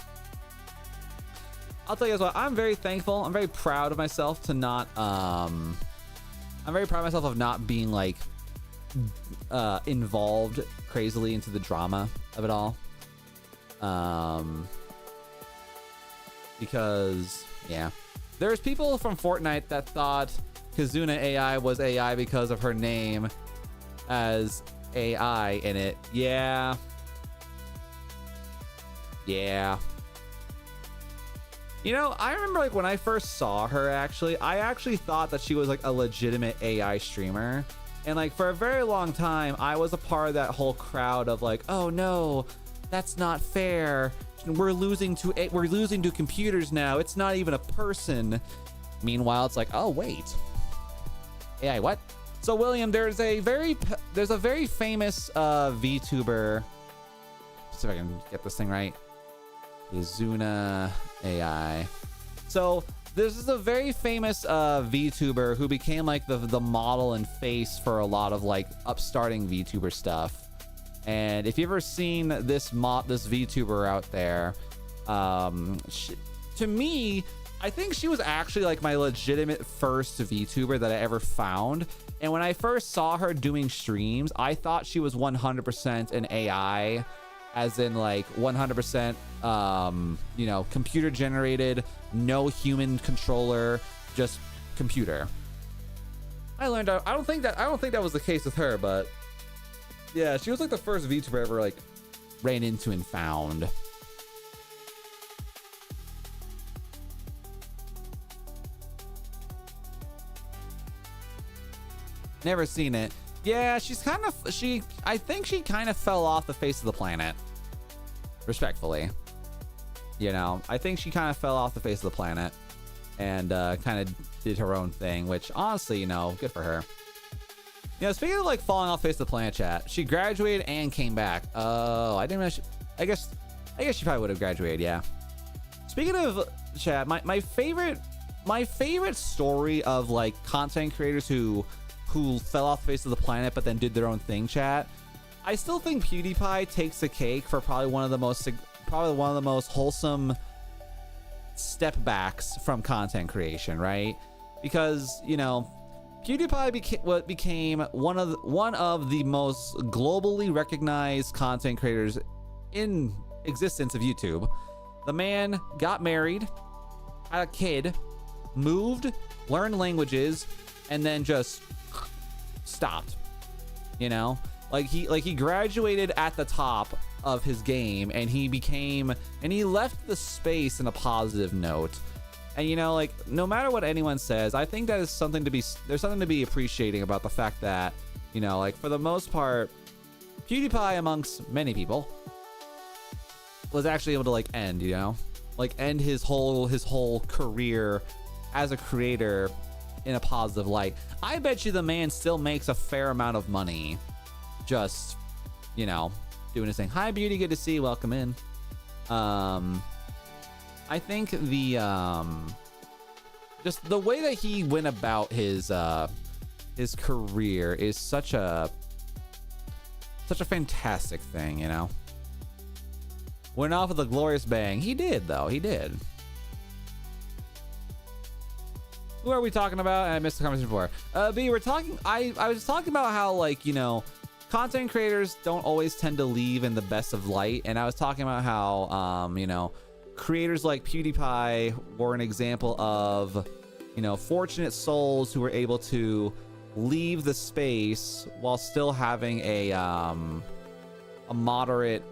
I'll tell you guys what, I'm very thankful. I'm very proud of myself to not I'm very proud of myself of not being like involved crazily into the drama of it all. Because yeah, there's people from Fortnite that thought Kazuna AI was AI because of her name as AI in it. Yeah. You know, I remember like when I first saw her, I actually thought that she was like a legitimate AI streamer. And like for a very long time, I was a part of that whole crowd of like, oh no, that's not fair. We're losing to computers now. It's not even a person. Meanwhile, it's like, oh wait, AI what? So William, there's a very famous VTuber. Let's see if I can get this thing right. Izuna AI. So this is a very famous VTuber who became like the model and face for a lot of like upstarting VTuber stuff. And if you've ever seen this VTuber out there, to me, I think she was actually like my legitimate first VTuber that I ever found. And when I first saw her doing streams, I thought she was 100% an AI, as in like 100%, you know, computer generated, no human controller, just computer. I learned I don't think that was the case with her, but yeah, she was like the first VTuber I ever like ran into and found. Never seen it. Yeah, I think she kind of fell off the face of the planet. Respectfully. You know, I think she kind of fell off the face of the planet and kind of did her own thing, which honestly, you know, good for her. You know, speaking of like falling off the face of the planet, chat, she graduated and came back. Oh, I didn't know I guess she probably would have graduated, yeah. Speaking of chat, my favorite story of like content creators who fell off the face of the planet but then did their own thing, chat. I still think PewDiePie takes the cake for probably one of the most wholesome step backs from content creation, right? Because, you know, PewDiePie became one of the most globally recognized content creators in existence of YouTube. The man got married, had a kid, moved, learned languages, and then just stopped. You know, like he graduated at the top of his game, and he left the space in a positive note. And you know, like, no matter what anyone says, I think that is something to be appreciating about the fact that, you know, like, for the most part, PewDiePie, amongst many people, was actually able to like end his whole career as a creator in a positive light. I bet you the man still makes a fair amount of money just, you know, doing his thing. Hi Beauty, good to see you, welcome in. I think just the way that he went about his career is such a fantastic thing, you know. Went off with a glorious bang. He did, though. He did. Who are we talking about? I missed the conversation before. B, we're talking. I was talking about how, like, you know, content creators don't always tend to leave in the best of light, and I was talking about how, you know, creators like PewDiePie were an example of, you know, fortunate souls who were able to leave the space while still having a moderate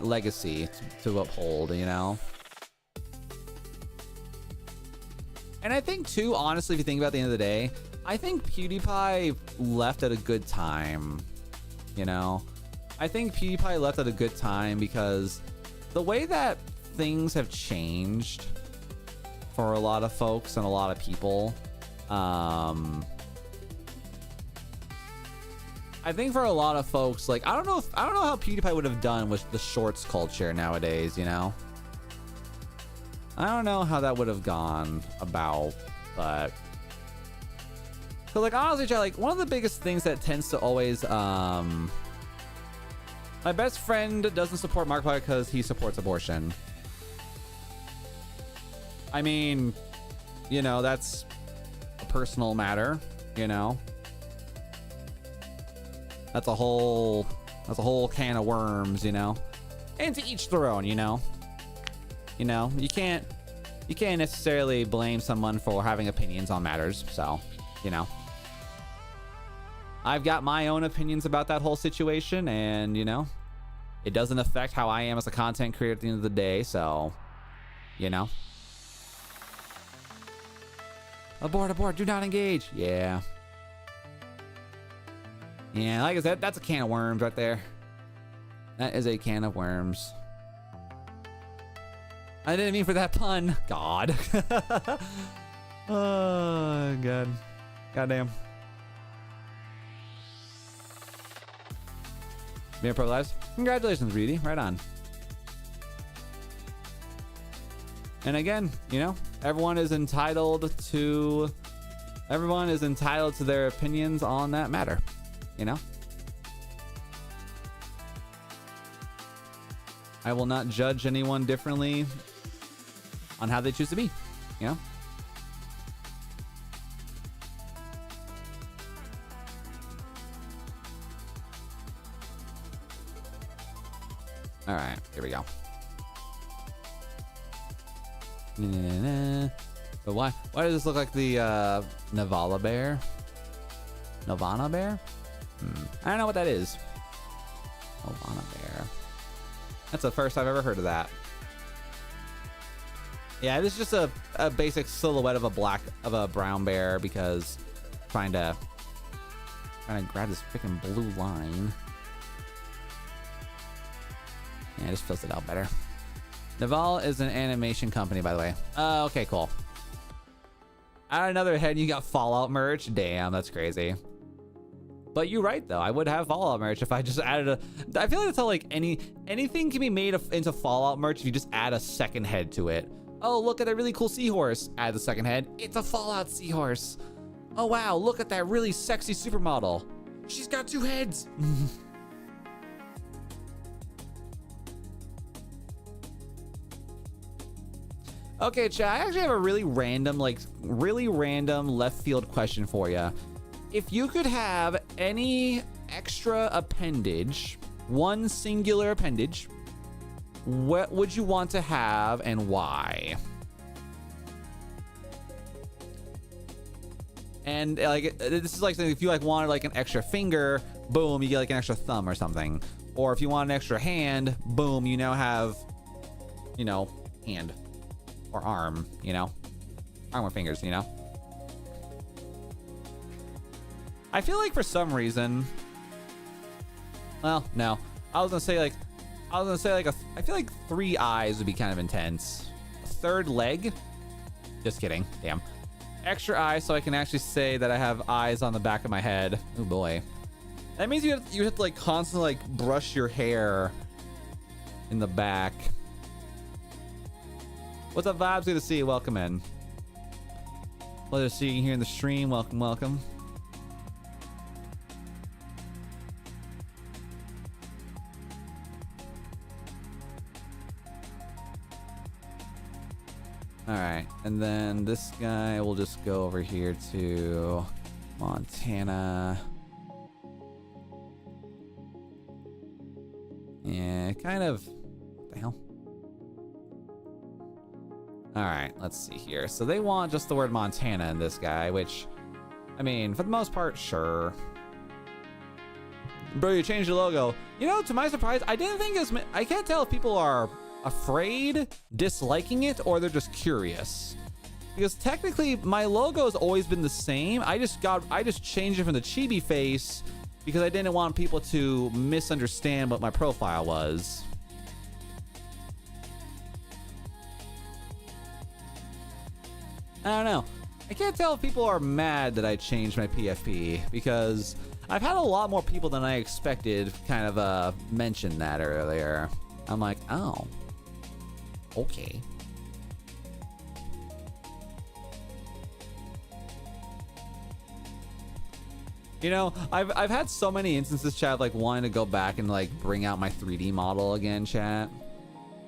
legacy to uphold, you know. And I think too, honestly, if you think about it, at the end of the day, I think PewDiePie left at a good time, you know. I think PewDiePie left at a good time because the way that things have changed for a lot of folks and a lot of people, I think for a lot of folks, like, I don't know how PewDiePie would have done with the shorts culture nowadays, you know. I don't know how that would have gone about, but so, like, honestly, like, one of the biggest things that tends to always my best friend doesn't support Markiplier because he supports abortion. I mean, you know, that's a personal matter, you know. That's a whole can of worms, you know. And to each their own, you know. You know, you can't necessarily blame someone for having opinions on matters, so, you know. I've got my own opinions about that whole situation, and, you know, It doesn't affect how I am as a content creator at the end of the day, so, you know. Abort, abort, do not engage. Yeah. Yeah, like I said, that's a can of worms right there. That is a can of worms. I didn't mean for that pun. God. Oh, God. Goddamn. Being pro lives. Congratulations, Reedy. Right on. And again, you know, everyone is entitled to their opinions on that matter. You know? I will not judge anyone differently on how they choose to be, you know? All right, here we go. But why does this look like the Navala bear? Nirvana bear? I don't know what that is. Nirvana bear. That's the first I've ever heard of that. Yeah, this is just a basic silhouette of a brown bear because trying to grab this freaking blue line. Yeah, it just fills it out better. Naval is an animation company, by the way. Okay, cool. Add another head, you got Fallout merch. Damn, that's crazy. But you're right, though. I would have Fallout merch if I just added I feel like that's how like anything can be made into Fallout merch if you just add a second head to it. Oh, look at that really cool seahorse. Add the second head. It's a Fallout seahorse. Oh wow, look at that really sexy supermodel. She's got 2 heads. Okay, chat, I actually have a really random left field question for you. If you could have any extra appendage, one singular appendage, what would you want to have and why? And like, this is like something, if you like wanted like an extra finger, boom, you get like an extra thumb or something. Or if you want an extra hand, boom, you now have, you know, hand. Or arm, you know? Arm or fingers, you know? I feel like for some reason... Well, no. I feel like 3 eyes would be kind of intense. A 3rd leg? Just kidding. Damn. Extra eye so I can actually say that I have eyes on the back of my head. Oh boy. That means you have to like constantly like brush your hair in the back. What's up, Vibes? Good to see you. Welcome in. Pleasure to see you here in the stream. Welcome, welcome. All right, and then this guy will just go over here to Montana. Yeah, kind of. What the hell? All right, let's see here. So they want just the word Montana in this guy, which, I mean, for the most part, sure. Bro, you changed the logo. You know, to my surprise, I didn't think as I can't tell if people are afraid, disliking it, or they're just curious. Because technically, my logo has always been the same. I just changed it from the chibi face because I didn't want people to misunderstand what my profile was. I don't know. I can't tell if people are mad that I changed my PFP because I've had a lot more people than I expected kind of mention that earlier. I'm like, oh, okay. You know, I've had so many instances, chat, like wanting to go back and like bring out my 3D model again, chat.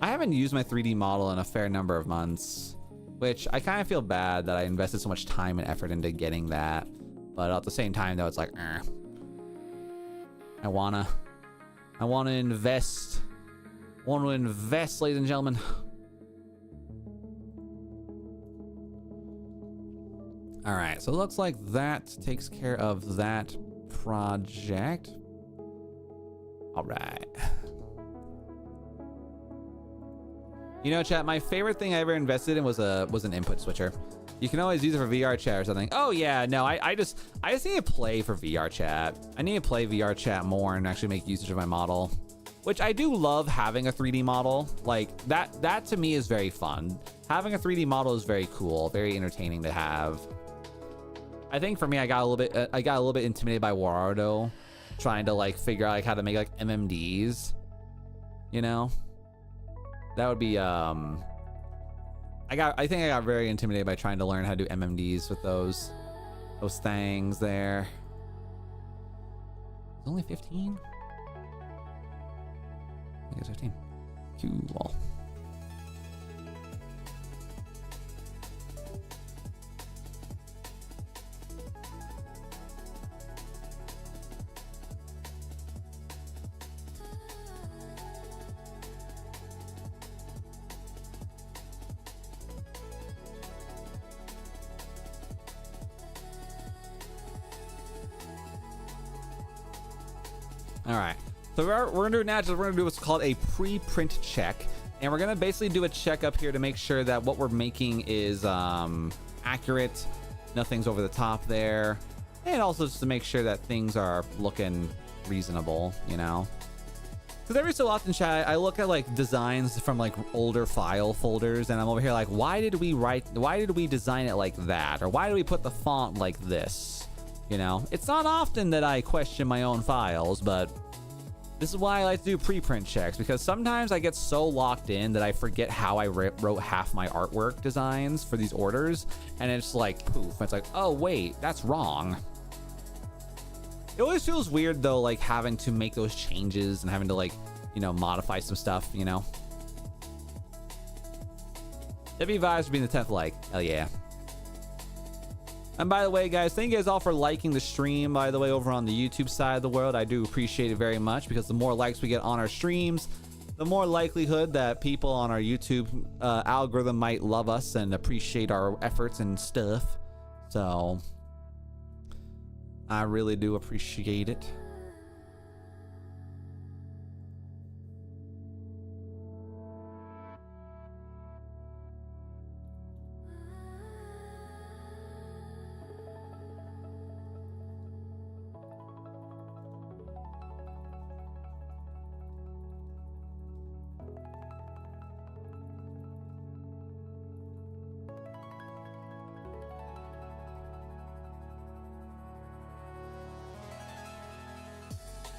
I haven't used my 3D model in a fair number of months. Which I kind of feel bad that I invested so much time and effort into getting that. But at the same time, though, it's like, I wanna invest. Ladies and gentlemen. All right, so it looks like that takes care of that project. All right. You know, chat, my favorite thing I ever invested in was an input switcher. You can always use it for VR chat or something. Oh yeah, no, I just need to play for VR chat. I need to play VR chat more and actually make usage of my model, which I do love having a 3D model. Like that to me is very fun. Having a 3D model is very cool, very entertaining to have. I think for me, I got a little bit intimidated by Warado, trying to like figure out like how to make like MMDs. You know, that would be I think I got very intimidated by trying to learn how to do MMDs with those things there. It's only 15? I think it's 15. Cool. All right, so we're gonna do now. We're gonna do what's called a pre-print check, and we're gonna basically do a check up here to make sure that what we're making is accurate, nothing's over the top there, and also just to make sure that things are looking reasonable, you know. Because every so often, chat, I look at like designs from like older file folders, and I'm over here like, why did we design it like that, or why did we put the font like this? You know, it's not often that I question my own files, but this is why I like to do preprint checks, because sometimes I get so locked in that I forget how I wrote half my artwork designs for these orders, and it's like poof. It's like, oh wait, that's wrong. It always feels weird though, like having to make those changes and having to like, you know, modify some stuff, you know. W vibes for being the 10th like, hell yeah. And by the way, guys, thank you guys all for liking the stream, by the way, over on the YouTube side of the world. I do appreciate it very much, because the more likes we get on our streams, the more likelihood that people on our YouTube algorithm might love us and appreciate our efforts and stuff. So I really do appreciate it.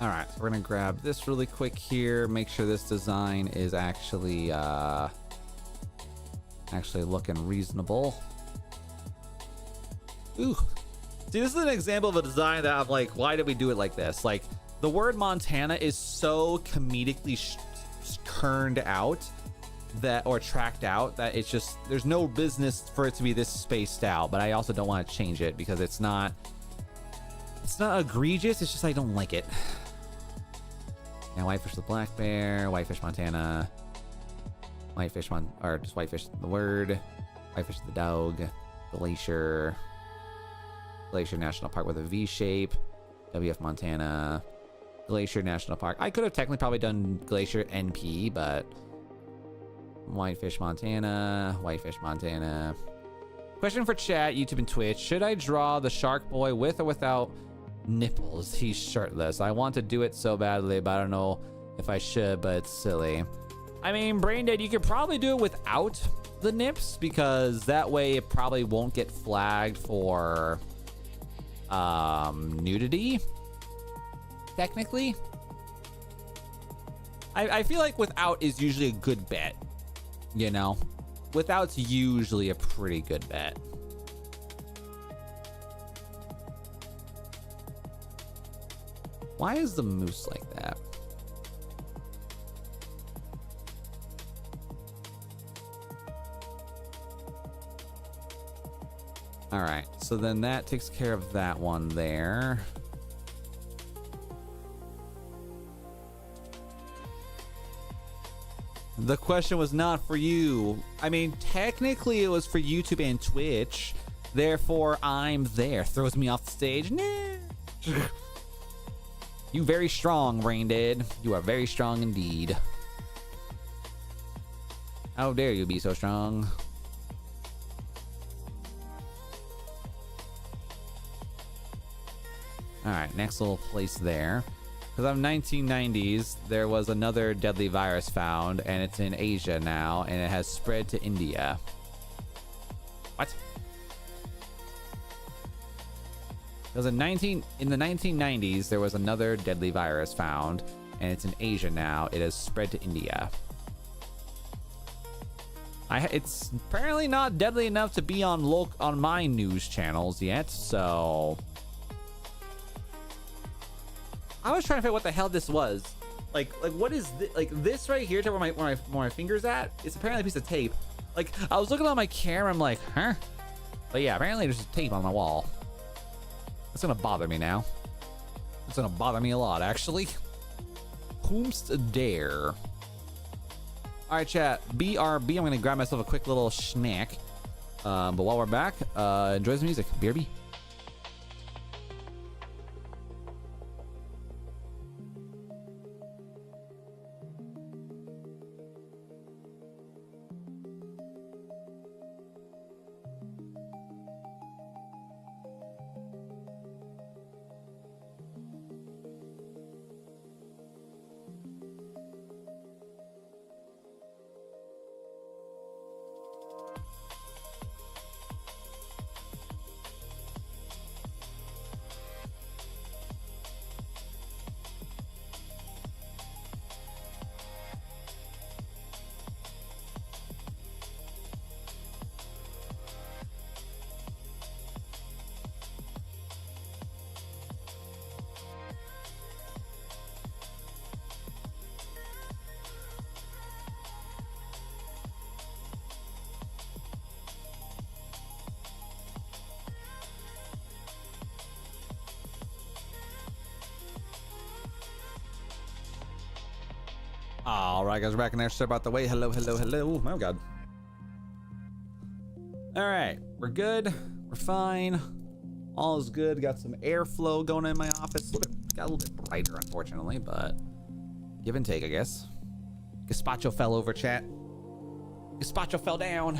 All right, so we're gonna grab this really quick here, make sure this design is actually looking reasonable. Ooh, see, this is an example of a design that I'm like, why did we do it like this? Like, the word Montana is so comedically kerned out that, or tracked out, that it's just, there's no business for it to be this spaced out. But I also don't want to change it because it's not egregious, it's just I don't like it. Now, Whitefish the Black Bear, Whitefish Montana, or just Whitefish the word, Whitefish the dog, Glacier National Park with a V shape, WF Montana, Glacier National Park. I could have technically probably done Glacier NP, but Whitefish Montana. Question for chat, YouTube and Twitch. Should I draw the Shark Boy with or without nipples? He's shirtless. I want to do it so badly, but I don't know if I should, but it's silly. I mean, Braindead, you could probably do it without the nips, because that way it probably won't get flagged for nudity, technically. I feel like without is usually a good bet, you know? Without's usually a pretty good bet. Why is the moose like that? All right, so then that takes care of that one there. The question was not for you. I mean, technically it was for YouTube and Twitch. Therefore, I'm there. Throws me off the stage. Nah. You very strong, Braindead. You are very strong indeed. How dare you be so strong? Alright, next little place there. Because of 1990s, there was another deadly virus found, and it's in Asia now, and it has spread to India. What? Because in the 1990s, there was another deadly virus found, and it's in Asia now. It has spread to India. It's apparently not deadly enough to be on my news channels yet, so I was trying to figure out what the hell this was. Like what is this? Like this right here to where my finger's at? It's apparently a piece of tape. Like I was looking on my camera, I'm like, huh? But yeah, apparently there's just tape on my wall. It's gonna bother me now. It's gonna bother me a lot, actually. Whomst dare? All right, chat. BRB. I'm gonna grab myself a quick little snack. But while we're back, enjoy the music. BRB. All right, guys, we're back in there. Sorry about the wait. Hello. Oh my God. All right, we're good. We're fine. All is good. Got some airflow going in my office. Got a little bit brighter, unfortunately, but give and take, I guess. Gazpacho fell over, chat. Gazpacho fell down.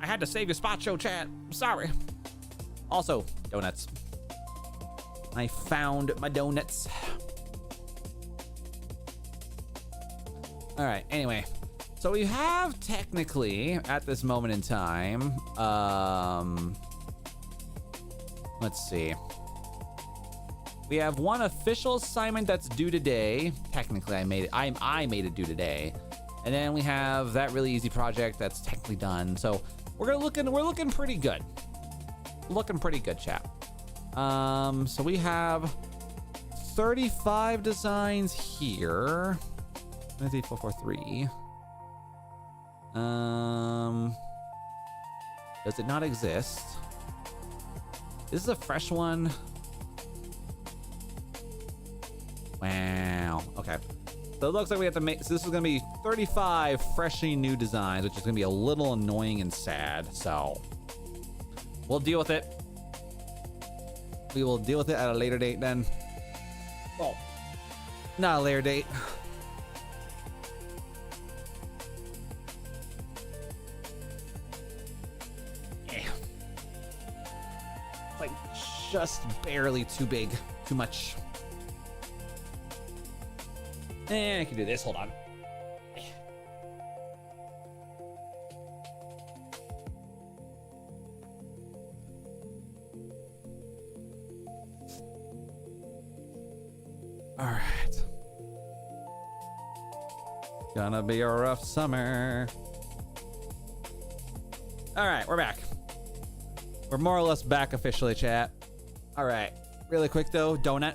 I had to save Gazpacho, chat. I'm sorry. Also, donuts. I found my donuts. All right, anyway, so we have technically at this moment in time, let's see. We have one official assignment that's due today. Technically, I made it due today. And then we have that really easy project that's technically done. So we're looking pretty good. Looking pretty good, chat. So we have 35 designs here. 443. Does it not exist? This is a fresh one. Wow. Okay. So it looks like we have to make. So this is gonna be 35 freshly new designs, which is gonna be a little annoying and sad. So we'll deal with it. We will deal with it at a later date then. Oh, not a later date. Just barely too big, too much. I can do this. Hold on. All right. Gonna be a rough summer. All right, we're back. We're more or less back officially, chat. All right, really quick though, donut.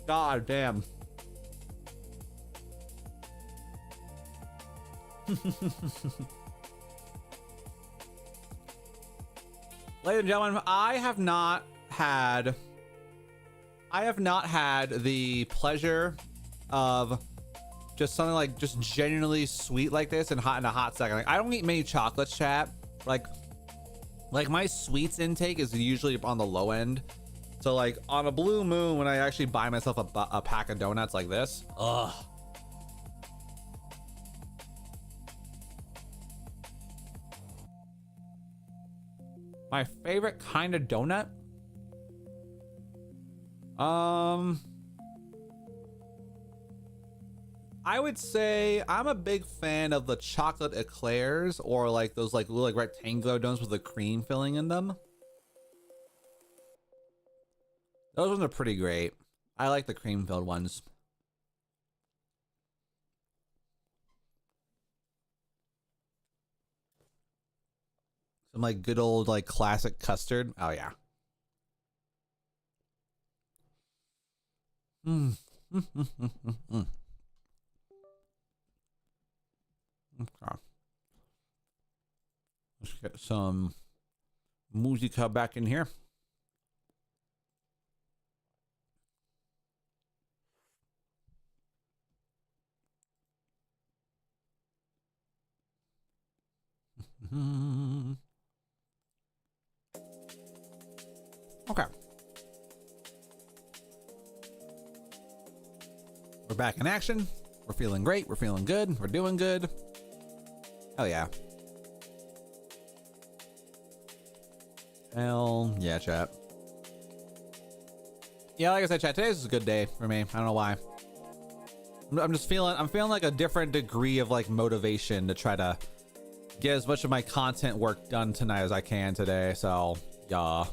God damn. Ladies and gentlemen, I have not had the pleasure of just something like just genuinely sweet like this and hot in a hot second. Like I don't eat many chocolates, chat. Like my sweets intake is usually on the low end. So like on a blue moon, when I actually buy myself a pack of donuts like this, ugh. My favorite kind of donut? I would say I'm a big fan of the chocolate eclairs, or like those like little like rectangular donuts with the cream filling in them. Those ones are pretty great. I like the cream filled ones. Some like good old like classic custard. Oh yeah. Mm. Okay. Let's get some musica back in here. Okay. We're back in action. We're feeling great. We're feeling good. We're doing good. Hell yeah. Hell yeah, chat. Yeah, like I said, chat, today's a good day for me. I don't know why. I'm feeling like a different degree of like motivation to try to get as much of my content work done tonight as I can today. So, yeah.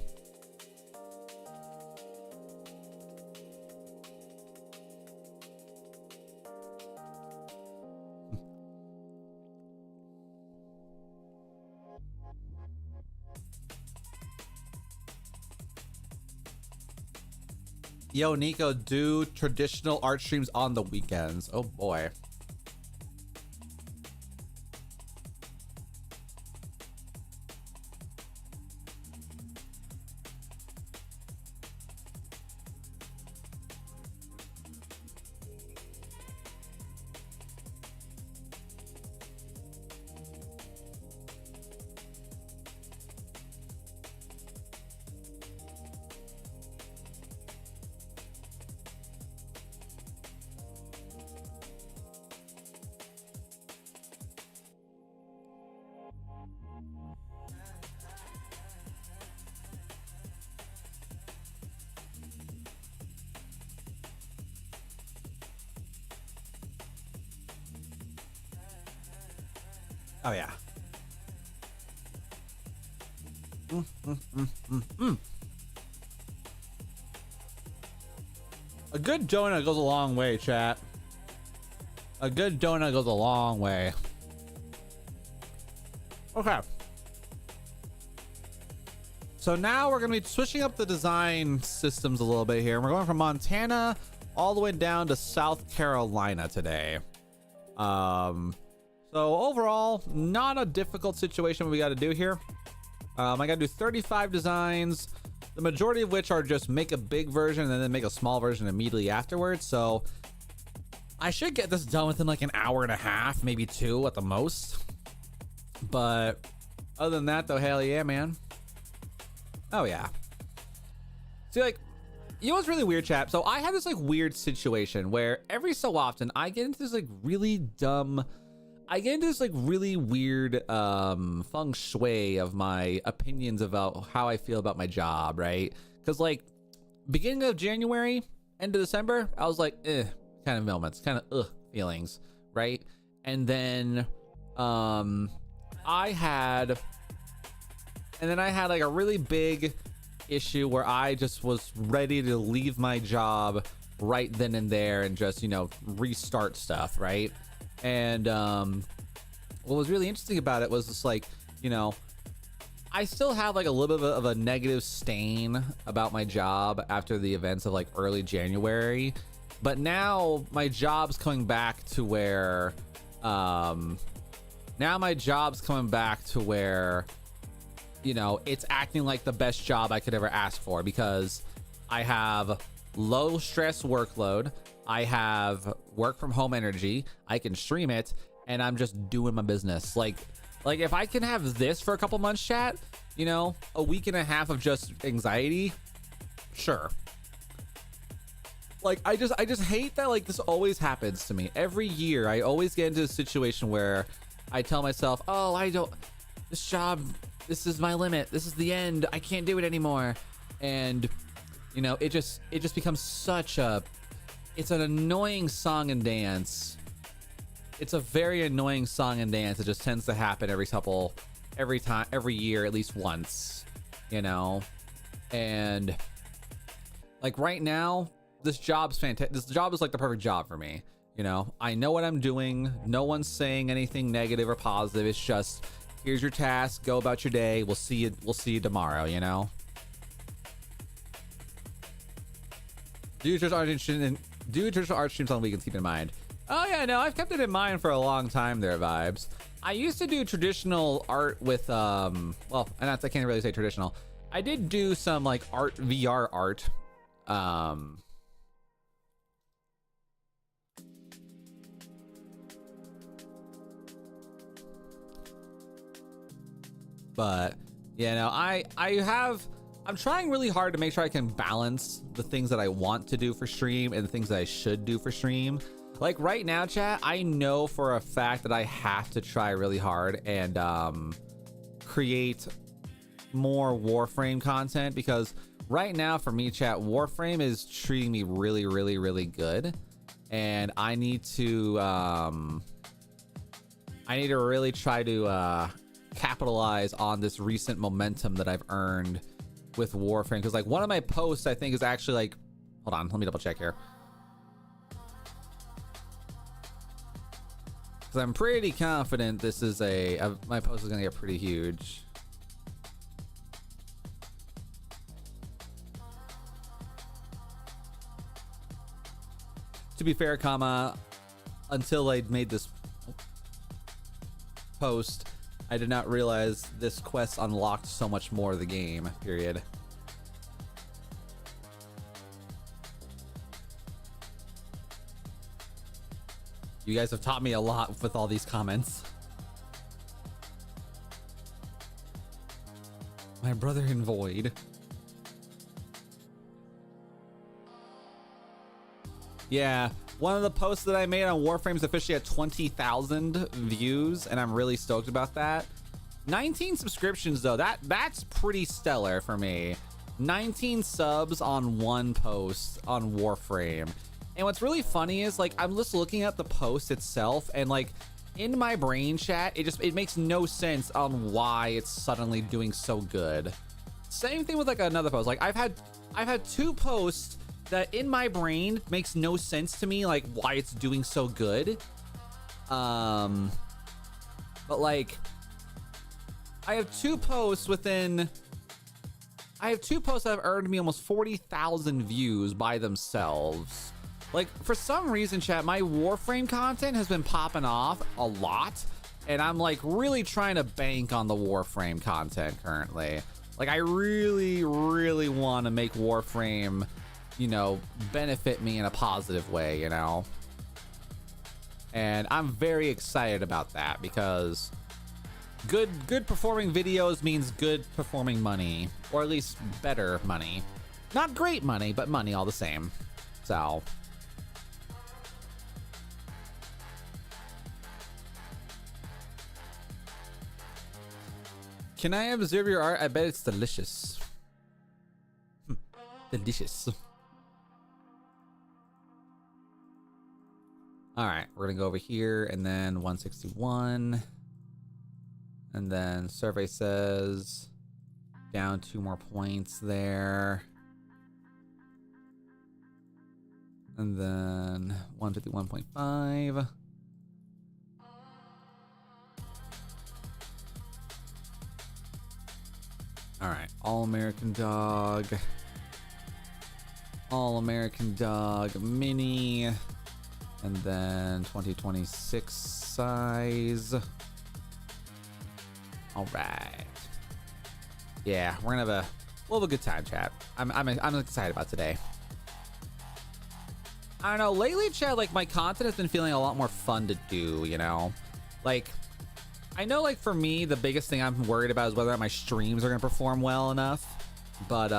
Yo, Nico, do traditional art streams on the weekends. Oh boy. Oh yeah. A good donut goes a long way, chat. A good donut goes a long way. Okay. So now we're going to be switching up the design systems a little bit here. We're going from Montana all the way down to South Carolina today. So overall, not a difficult situation we got to do here. I got to do 35 designs, the majority of which are just make a big version and then make a small version immediately afterwards. So I should get this done within like an hour and a half, maybe 2 at the most. But other than that though, hell yeah, man. Oh yeah. See, like, you know what's really weird, chat? So I have this like weird situation where every so often I get into this like really dumb, I get into this like really weird feng shui of my opinions about how I feel about my job, right? Because like beginning of January, end of December, I was like, kind of moments, kind of feelings, right? And then I had like a really big issue where I just was ready to leave my job right then and there and just, you know, restart stuff, right? And what was really interesting about it was just like, you know, I still have like a little bit of a negative stain about my job after the events of like early January, but now my job's coming back to where you know, it's acting like the best job I could ever ask for, because I have low stress workload, I have work from home energy, I can stream it, and I'm just doing my business. Like if I can have this for a couple months, chat, you know, a week and a half of just anxiety Sure. Like, I just hate that, like, this always happens to me. Every year, I always get into a situation where I tell myself, oh, this job, this is my limit. This is the end. I can't do it anymore. And, you know, it just becomes such a, it's an annoying song and dance. It's a very annoying song and dance. It just tends to happen every year, at least once, you know? And, like, right now, this job's fantastic. This job is like the perfect job for me. You know, I know what I'm doing. No one's saying anything negative or positive. It's just, here's your task. Go about your day. We'll see you tomorrow. You know. Do traditional art streams on weekends. Keep in mind. Oh yeah, no, I've kept it in mind for a long time. There, vibes. I used to do traditional art with well, and I can't really say traditional. I did do some like art, VR art. But yeah, no, I'm trying really hard to make sure I can balance the things that I want to do for stream and the things that I should do for stream. Like right now, chat, I know for a fact that I have to try really hard and create more Warframe content, because right now for me, chat, Warframe is treating me really, really, really good, and I need to really try to capitalize on this recent momentum that I've earned with Warframe. Because like one of my posts, I think, is actually like, hold on, let me double check here, because I'm pretty confident this is my post is gonna get pretty huge. To be fair, until I made this post, I did not realize this quest unlocked so much more of the game, period. You guys have taught me a lot with all these comments. My brother in Void. Yeah, one of the posts that I made on Warframe's officially at 20,000 views, and I'm really stoked about that. 19 subscriptions though, that's pretty stellar for me. 19 subs on one post on Warframe. And what's really funny is, like, I'm just looking at the post itself, and like in my brain, chat, it makes no sense on why it's suddenly doing so good. Same thing with like another post. Like I've had two posts that in my brain makes no sense to me, like why it's doing so good. But like I have two posts that have earned me almost 40,000 views by themselves. Like for some reason, chat, my Warframe content has been popping off a lot, and I'm like really trying to bank on the Warframe content currently. Like I really, really want to make Warframe, you know, benefit me in a positive way, you know? And I'm very excited about that, because good performing videos means good performing money, or at least better money. Not great money, but money all the same. So can I observe your art? I bet it's delicious. Delicious. All right, we're gonna go over here, and then 161, and then survey says down 2 more points there, and then 151.5. All right, All-American Dog Mini, and then 2026 size. All right. Yeah, we're gonna have a good time, chat. I'm excited about today. I don't know, lately, chat, like my content has been feeling a lot more fun to do, you know? Like, I know, like, for me, the biggest thing I'm worried about is whether or not my streams are gonna perform well enough. But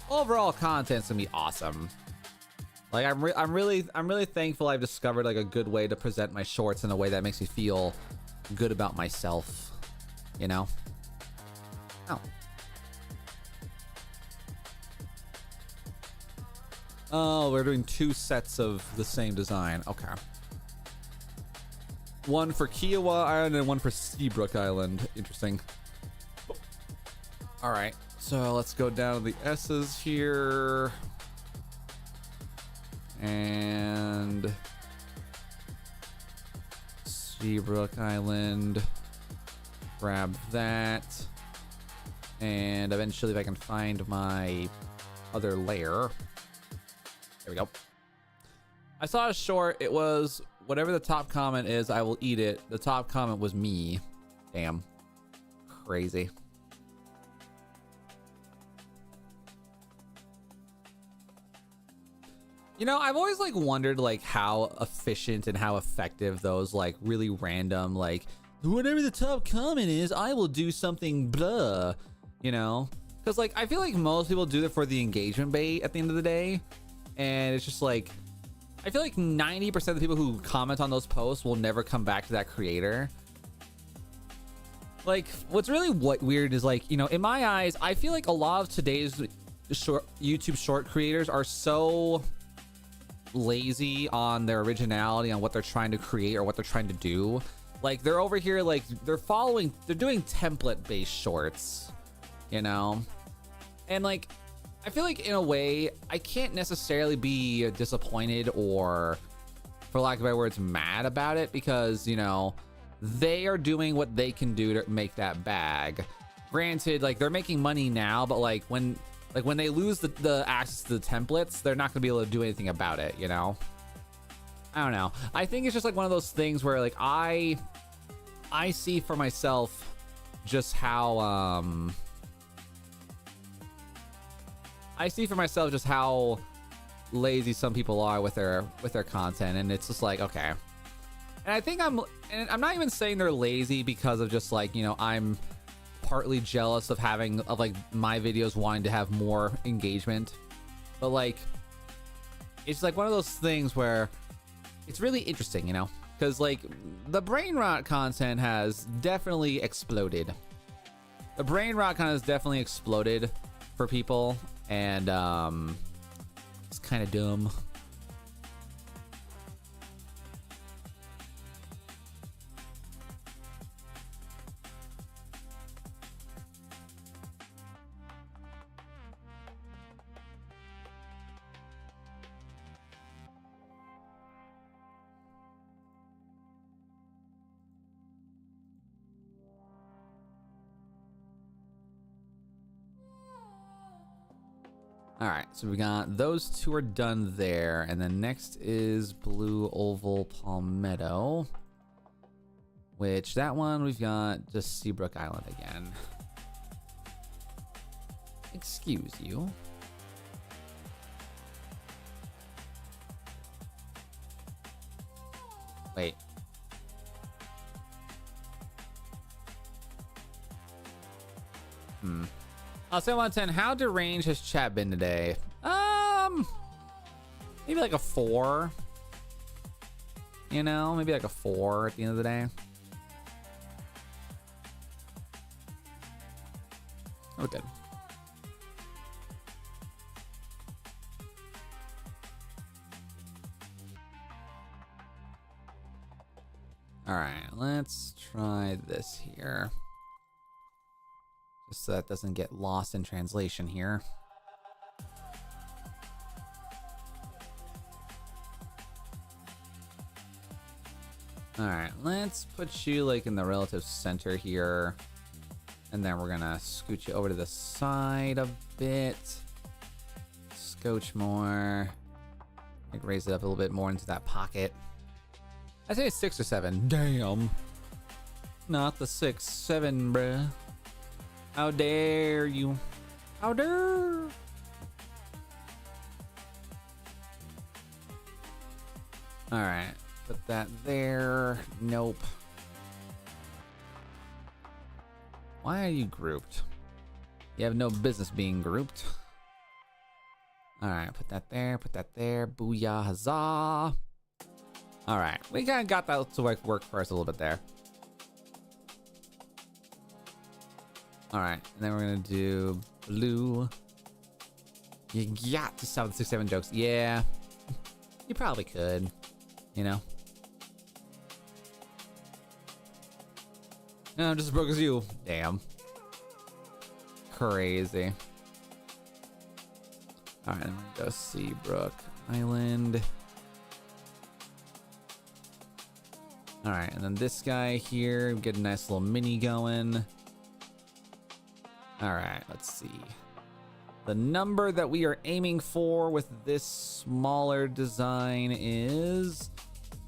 overall content's gonna be awesome. Like I'm really thankful I've discovered like a good way to present my shorts in a way that makes me feel good about myself, you know? Oh. Oh, we're doing 2 sets of the same design. Okay. One for Kiowa Island and one for Seabrook Island. Interesting. All right, so let's go down to the S's here. And Seabrook Island. Grab that. And eventually if I can find my other layer. There we go. I saw a short. It was whatever the top comment is, I will eat it. The top comment was me. Damn. Crazy. You know, I've always like wondered like how efficient and how effective those like really random like whatever the top comment is, I will do something blah, you know? Because like I feel like most people do it for the engagement bait at the end of the day. And it's just like I feel like 90% of the people who comment on those posts will never come back to that creator. Like what's really weird is like, you know, in my eyes, I feel like a lot of today's YouTube short creators are so lazy on their originality, on what they're trying to create or what they're trying to do. Like they're over here like they're doing template based shorts, you know? And like I feel like in a way I can't necessarily be disappointed or, for lack of better words, mad about it, because you know they are doing what they can do to make that bag. Granted, like they're making money now, but like when they lose the access to the templates, they're not gonna be able to do anything about it, you know? I don't know. I think it's just like one of those things where like I see for myself just how lazy some people are with their content, and it's just like, okay. And I think I'm not even saying they're lazy because of just like, you know, I'm partly jealous of like my videos wanting to have more engagement, but like it's like one of those things where it's really interesting, you know, because like the brain rot content has definitely exploded. The brain rot content has definitely exploded for people, and it's kind of dumb. All right, so we got those 2 are done there, and then next is Blue Oval Palmetto, which that one we've got just Seabrook Island again. Excuse you. Wait. I'll say 1 out of 10. How deranged has chat been today? Maybe like a 4. You know, maybe like a 4 at the end of the day. Oh, good. All right, let's try this here. Just so that doesn't get lost in translation here. All right, let's put you like in the relative center here. And then we're gonna scoot you over to the side a bit. Scooch more. Like raise it up a little bit more into that pocket. I say 6 or 7. Damn. Not the 6, 7, bruh. How dare you? How dare? All right, put that there. Nope. Why are you grouped? You have no business being grouped. All right, put that there, put that there. Booyah, huzzah. All right, we kind of got that to work for us a little bit there. All right, and then we're gonna do blue. You got to stop the 6-7 jokes. Yeah, you probably could, you know. No, just as broke as you. Damn. Crazy. All right, I'm gonna go Seabrook Island. All right, and then this guy here, get a nice little mini going. All right, let's see. The number that we are aiming for with this smaller design is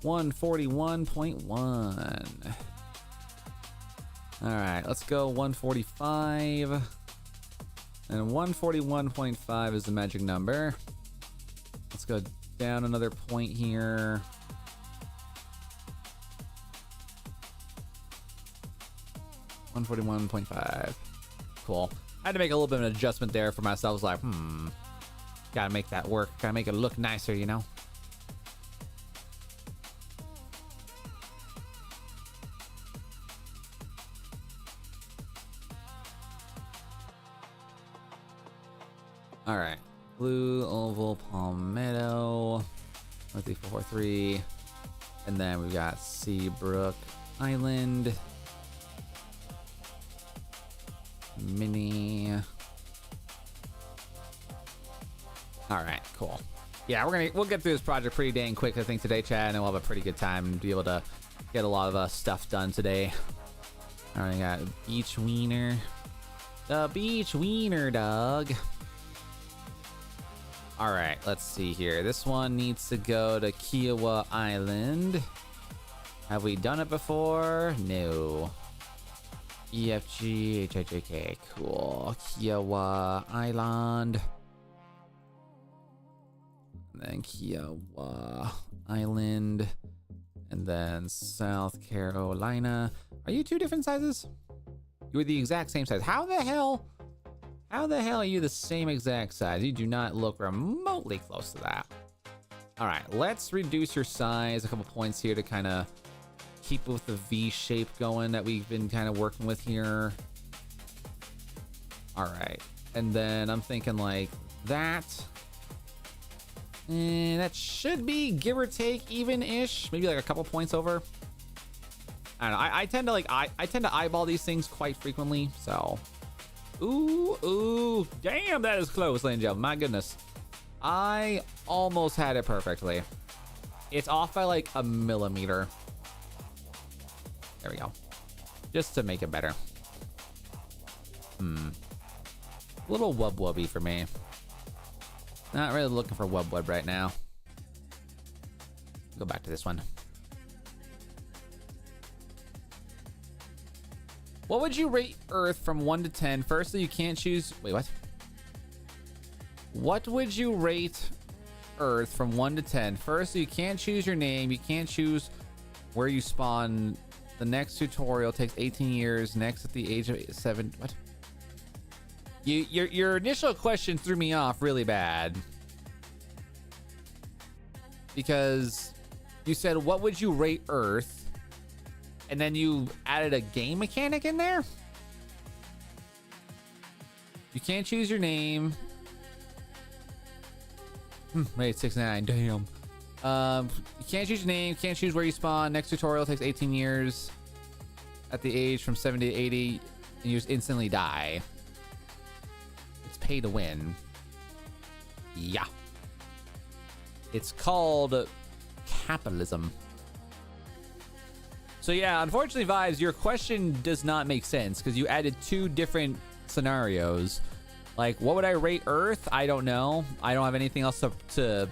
141.1. All right, let's go 145. And 141.5 is the magic number. Let's go down another point here. $141.5. Cool. I had to make a little bit of an adjustment there for myself. I was like, gotta make that work. Gotta make it look nicer, you know? All right. Blue, oval, palmetto. 443. And then we've got Seabrook Island. Mini. All right, cool. Yeah, we'll get through this project pretty dang quick, I think, today, Chad, and we'll have a pretty good time and be able to get a lot of stuff done today. All right, got Beach Wiener. The Beach Wiener, dog. All right, let's see here. This one needs to go to Kiowa Island. Have we done it before? No. E, F, G, H, I, J, K. Cool. Kiowa Island. And then Kiowa Island. And then South Carolina. Are you two different sizes? You were the exact same size. How the hell are you the same exact size? You do not look remotely close to that. All right, let's reduce your size a couple points here to kind of keep with the V shape going that we've been kind of working with here. All right, and then I'm thinking like that. And that should be give or take even-ish, maybe like a couple points over. I don't know. I tend to I tend to eyeball these things quite frequently, so. Ooh, damn, that is close, ladies and gentlemen. My goodness, I almost had it perfectly. It's off by like a millimeter. There we go. Just to make it better. A little wub-wubby for me. Not really looking for wub-wub right now. Go back to this one. What would you rate Earth from 1 to 10? Firstly, you can't choose... Wait, what? What would you rate Earth from 1 to 10? Firstly, you can't choose your name. You can't choose where you spawn. The next tutorial takes 18 years. Next at the age of 7... What? Your initial question threw me off really bad. Because you said, what would you rate Earth? And then you added a game mechanic in there? You can't choose your name. Wait, 69, damn. You can't choose your name, can't choose where you spawn. Next tutorial takes 18 years. At the age from 70 to 80, and you just instantly die. It's pay to win. Yeah. It's called capitalism. So yeah, unfortunately, Vibes, your question does not make sense because you added two different scenarios. Like, what would I rate Earth? I don't know. I don't have anything else to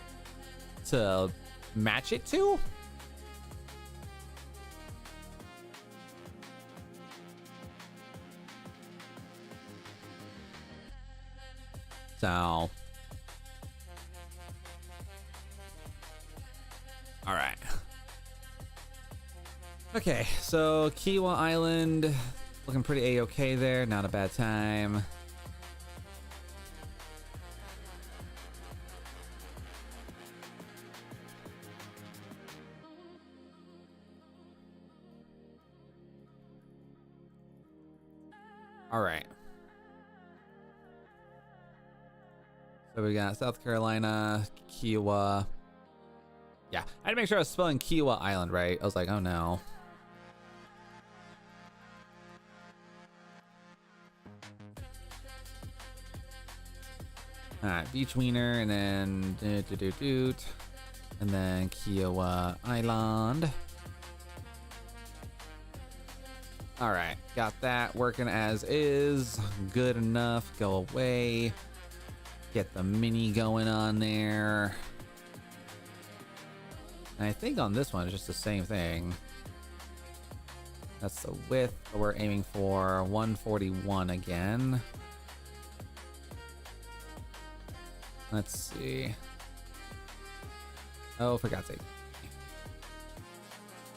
match it to. So, all right. Okay, so Kiowa Island, looking pretty A-okay there. Not a bad time. All right. So we got South Carolina, Kiowa. Yeah, I had to make sure I was spelling Kiowa Island right. I was like, oh no. All right, Beach Wiener, and then and then Kiowa Island. All right, got that working as is. Good enough. Go away. Get the mini going on there. And I think on this one it's just the same thing. That's the width. We're aiming for 141 again. Let's see. Oh, for God's sake.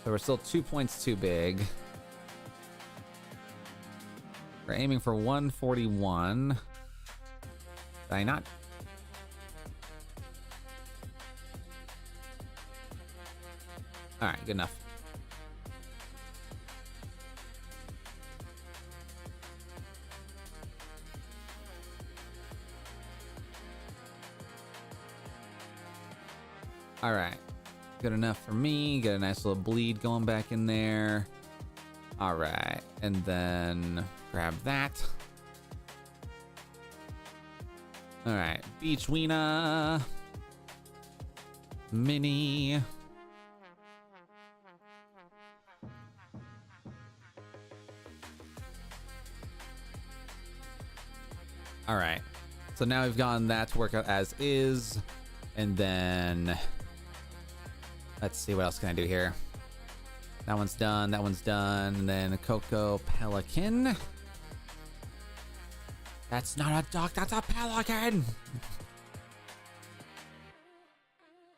So we're still 2 points too big. We're aiming for 141. Did I not? All right, good enough. All right, good enough for me. Get a nice little bleed going back in there. All right, and then grab that. All right, Beach Weena. Mini. All right, so now we've gotten that to work out as is, and then let's see what else can I do here. That one's done, that one's done, and then Coco Pelican. That's not a duck, that's a pelican.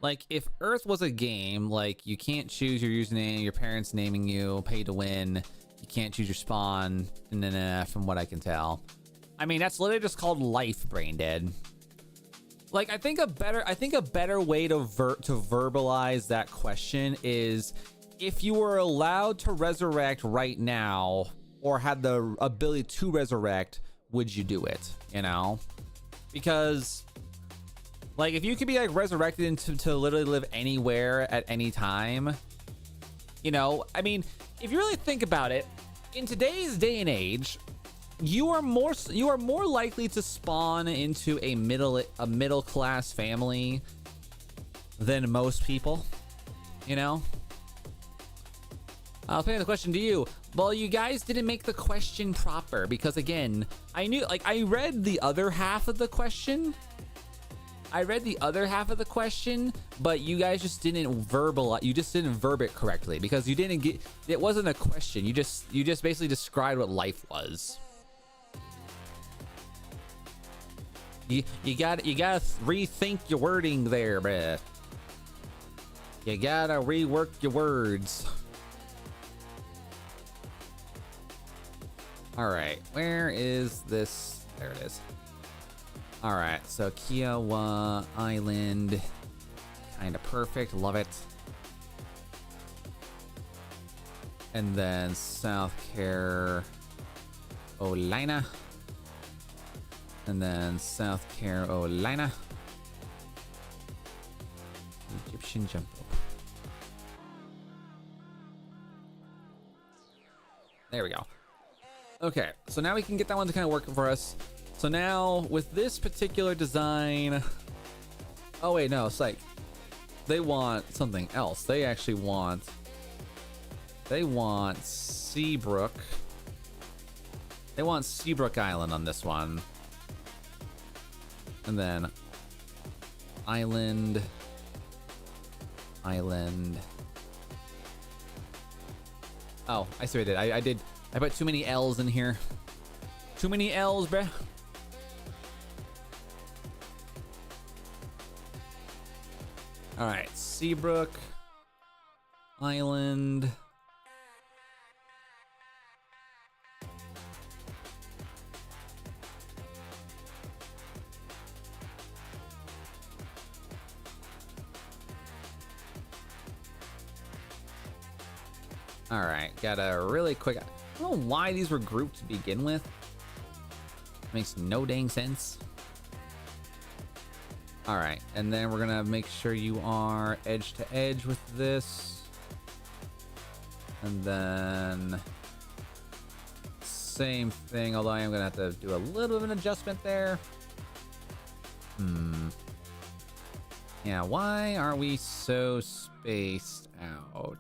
Like, if Earth was a game, like, you can't choose your username, your parents naming you, pay to win, you can't choose your spawn, and then from what I can tell. I mean, that's literally just called life, brain dead. Like, I think a better way to verbalize that question is, if you were allowed to resurrect right now, or had the ability to resurrect, would you do it? You know, because like, if you could be like resurrected into to literally live anywhere at any time, you know, I mean, if you really think about it, in today's day and age, you are more likely to spawn into a middle class family than most people, you know. I'll put the question to you. Well, you guys didn't make the question proper, because again, I read the other half of the question. But you guys just didn't verbalize. You just didn't verb it correctly, because you didn't get. It wasn't a question. You just basically described what life was. You gotta rethink your wording there, bruh. You gotta rework your words. All right, where is this? There it is. All right, so Kiowa Island, kind of perfect, love it. And then South Carolina. And then South Carolina. Egyptian jump rope. There we go. Okay, so now we can get that one to kind of work for us. So now with this particular design, oh wait, no, it's like they want something else. They actually want Seabrook. They want Seabrook Island on this one. And then Island. Oh, I see what I did. I put too many L's in here. Too many L's, bruh. All right, Seabrook Island. All right, got a really quick. I don't know why these were grouped to begin with. Makes no dang sense. All right, and then we're gonna make sure you are edge to edge with this. And then same thing, although I am gonna have to do a little bit of an adjustment there. Yeah, why are we so spaced out?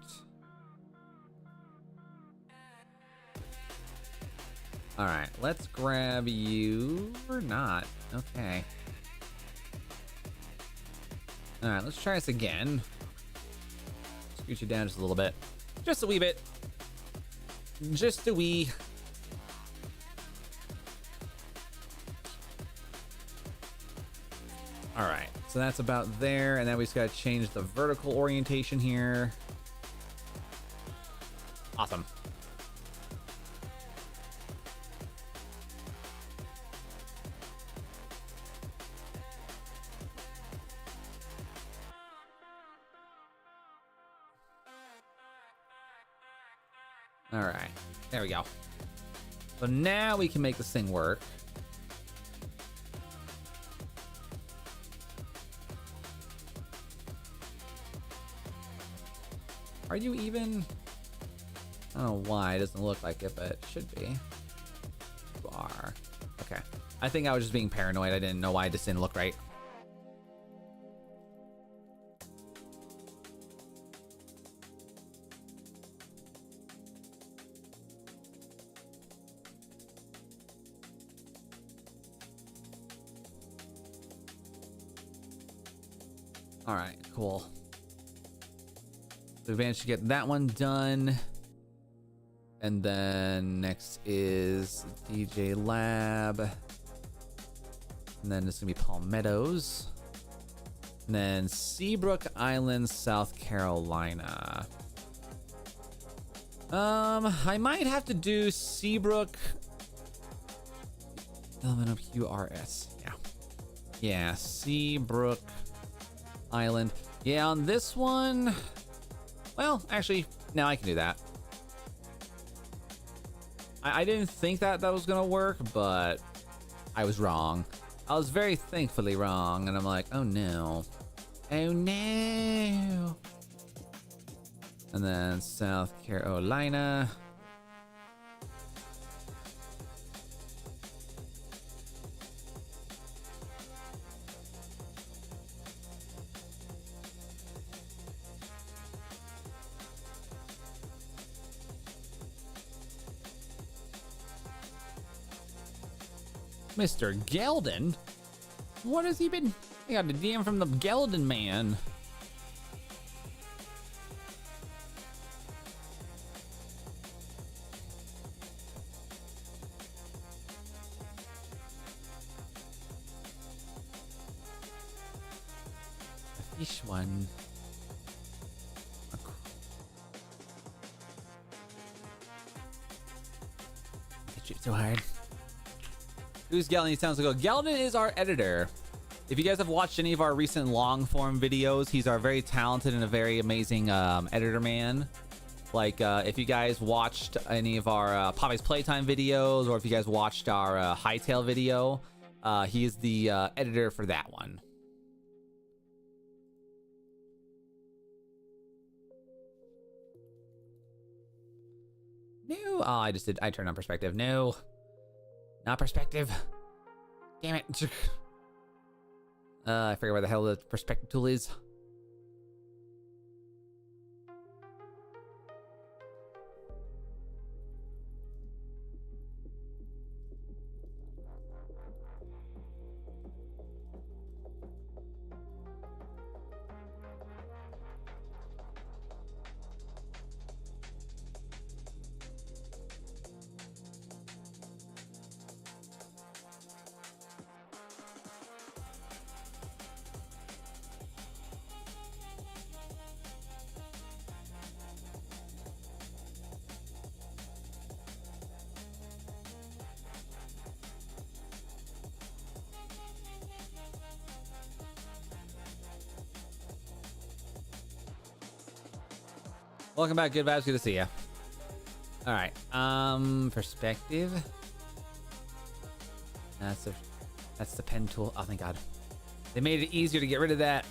All right, let's grab you or not. Okay. All right, let's try this again. Scoot you down just a little bit. Just a wee bit. Just a wee. All right, so that's about there. And then we just got to change the vertical orientation here. Awesome. All right, there we go. So now we can make this thing work. Are you even? I don't know why it doesn't look like it, but it should be. You are. Okay. I think I was just being paranoid. I didn't know why it just didn't look right. All right, cool. So we managed to get that one done. And then next is DJ Lab. And then it's gonna be Palmettos. And then Seabrook Island, South Carolina. I might have to do Seabrook. Element of QRS. Yeah. Yeah, Seabrook Island. Yeah, on this one. Well, actually, no, I can do that. I didn't think that was gonna work, but I was wrong. I was very thankfully wrong, and I'm like, oh no. Oh no. And then South Carolina. Mr. Geldon? What has he been? I got a DM from the Geldon man. A fish one. Hit you so hard. Who's Geldon? He sounds like Geldon is our editor. If you guys have watched any of our recent long form videos, he's our very talented and a very amazing editor man. Like if you guys watched any of our Poppy's Playtime videos, or if you guys watched our Hightail video, he is the editor for that one. No, oh, I turned on perspective. No. Not perspective. Damn it. I forget where the hell the perspective tool is. Welcome back, good vibes, good to see you. All right, perspective. That's the pen tool. Oh, thank God. They made it easier to get rid of that.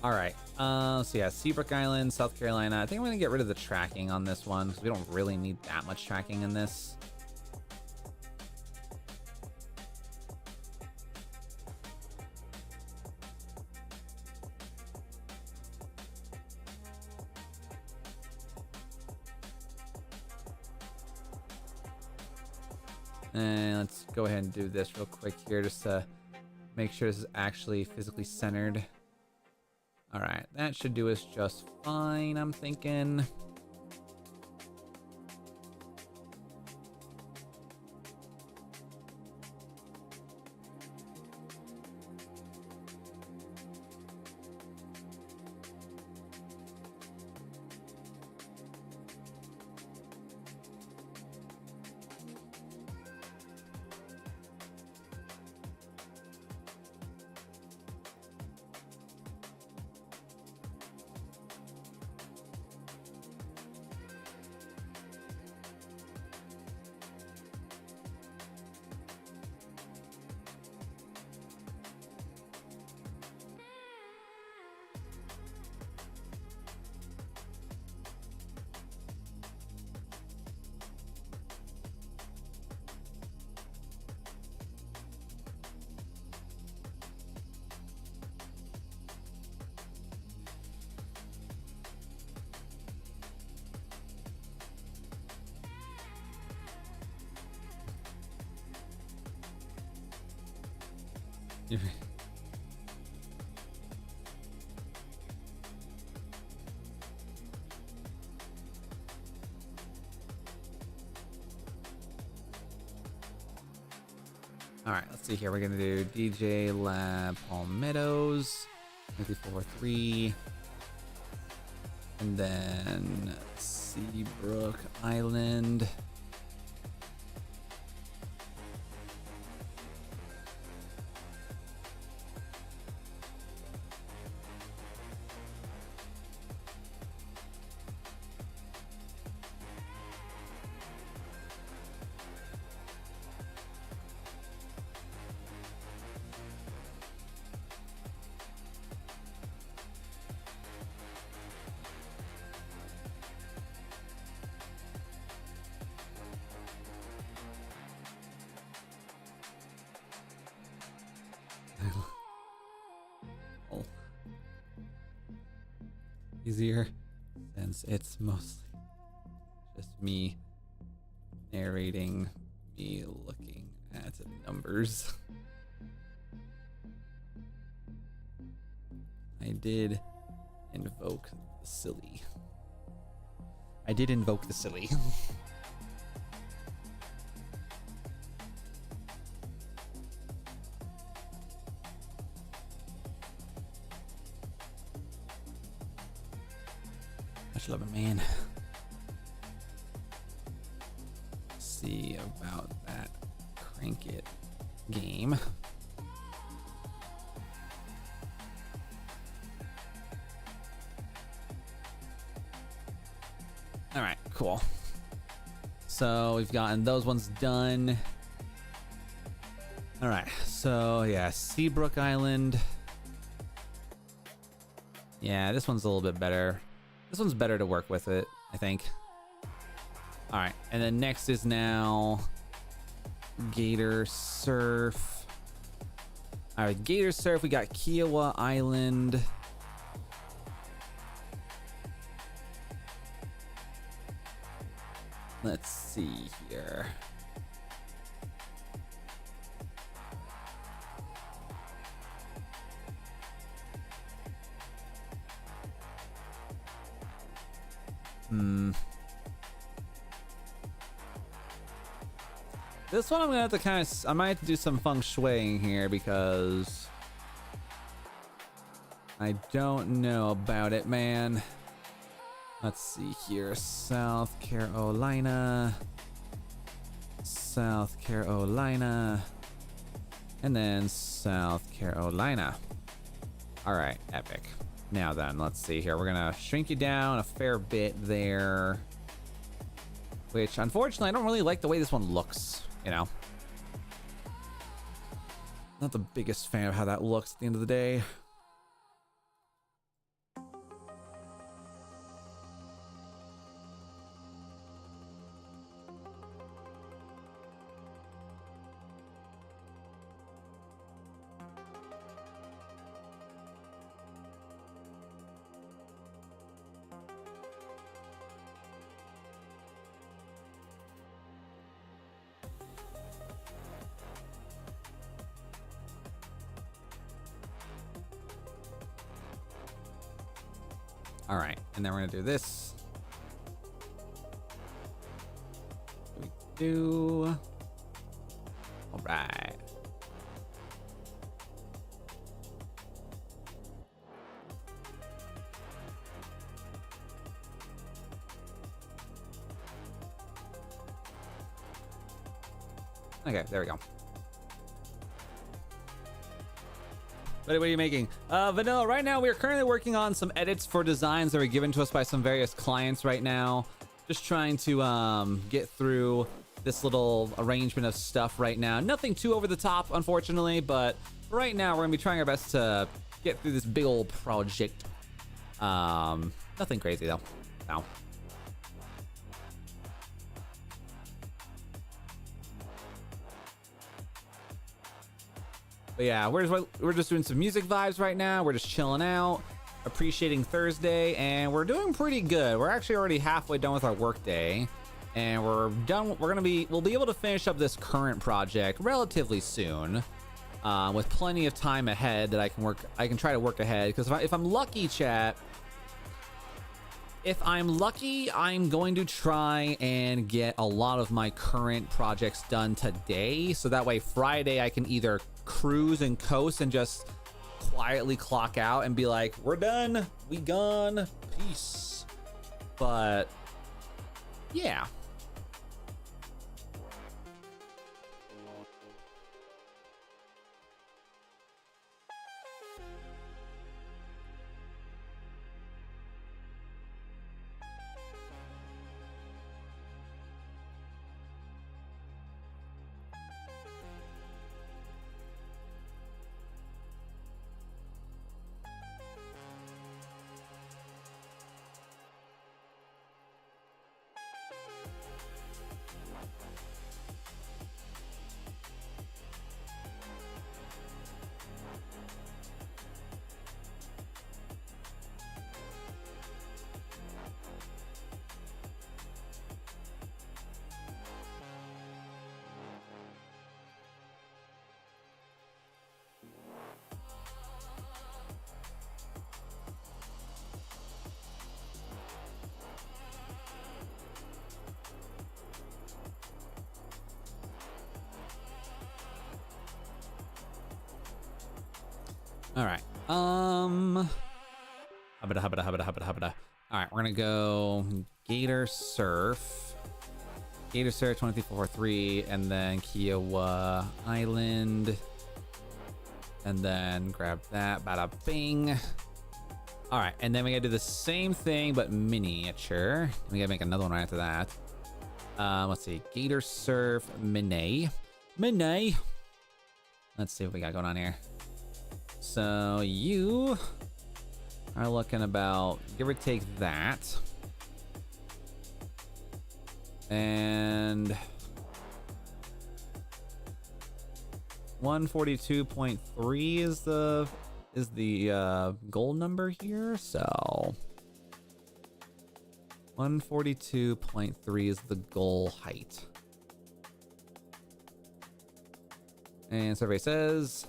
All right. So yeah, Seabrook Island, South Carolina. I think I'm gonna get rid of the tracking on this one because we don't really need that much tracking in this. And let's go ahead and do this real quick here just to make sure this is actually physically centered. All right, that should do us just fine, I'm thinking. All right, let's see here. We're gonna do DJ Lab Palmettos, 343, and then Seabrook Island. Easier since it's mostly just me narrating, me looking at numbers. I did invoke the silly. I did invoke the silly. Much love it, man. See about that crank it game. All right, cool. So we've gotten those ones done. All right, so yeah, Seabrook Island. Yeah, this one's a little bit better. This one's better to work with it, I think. All right, and then next is now Gator Surf. All right, Gator Surf, we got Kiowa Island. Let's see here. This one I'm gonna have to kind of, I might have to do some feng shuiing here because I don't know about it, man. Let's see here. South Carolina, and then South Carolina. All right, epic. Now then, let's see here. We're gonna shrink you down a fair bit there. which unfortunately I don't really like the way this one looks, you know. Not the biggest fan of how that looks at the end of the day. All right, and then we're gonna do this. We do. All right. Okay, there we go. What are you making? Vanilla, right now we are currently working on some edits for designs that were given to us by some various clients right now. Just trying to get through this little arrangement of stuff right now. Nothing too over the top, unfortunately, but right now we're gonna be trying our best to get through this big old project. Nothing crazy though. No. But yeah, we're just doing some music vibes right now. We're just chilling out, appreciating Thursday, and we're doing pretty good. We're actually already halfway done with our work day, and we'll be able to finish up this current project relatively soon, with plenty of time ahead that I can try to work ahead. Because if I'm lucky, chat, if I'm lucky, I'm going to try and get a lot of my current projects done today, so that way Friday I can either cruise and coast and just quietly clock out and be like, we're done, we gone, peace. But yeah. All right. Hubba. All right, we're gonna go Gator Surf, 2343, and then Kiowa Island, and then grab that. Bada bing. All right, and then we gotta do the same thing but miniature. We gotta make another one right after that. Let's see, Gator Surf, Mini. Let's see what we got going on here. So you are looking about, give or take that. And 142.3 is the goal number here. So 142.3 is the goal height. And survey says,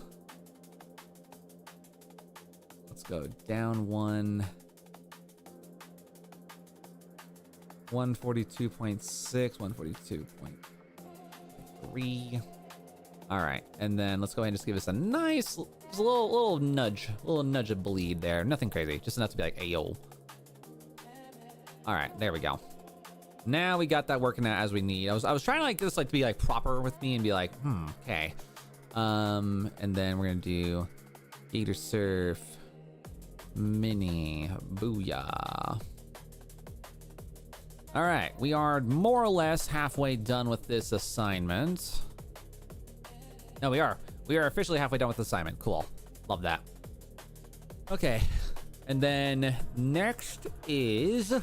let's go down 142.6, 142.3. All right, and then let's go ahead and just give us a nice, just a little nudge of bleed there. Nothing crazy, just enough to be like, hey yo. All right, there we go. Now we got that working out as we need. I was trying to like this like to be like proper with me and be like, okay. And then we're gonna do Gator Surf Mini. Booyah. All right, we are more or less halfway done with this assignment. No, we are. We are officially halfway done with the assignment. Cool. Love that. Okay. And then next is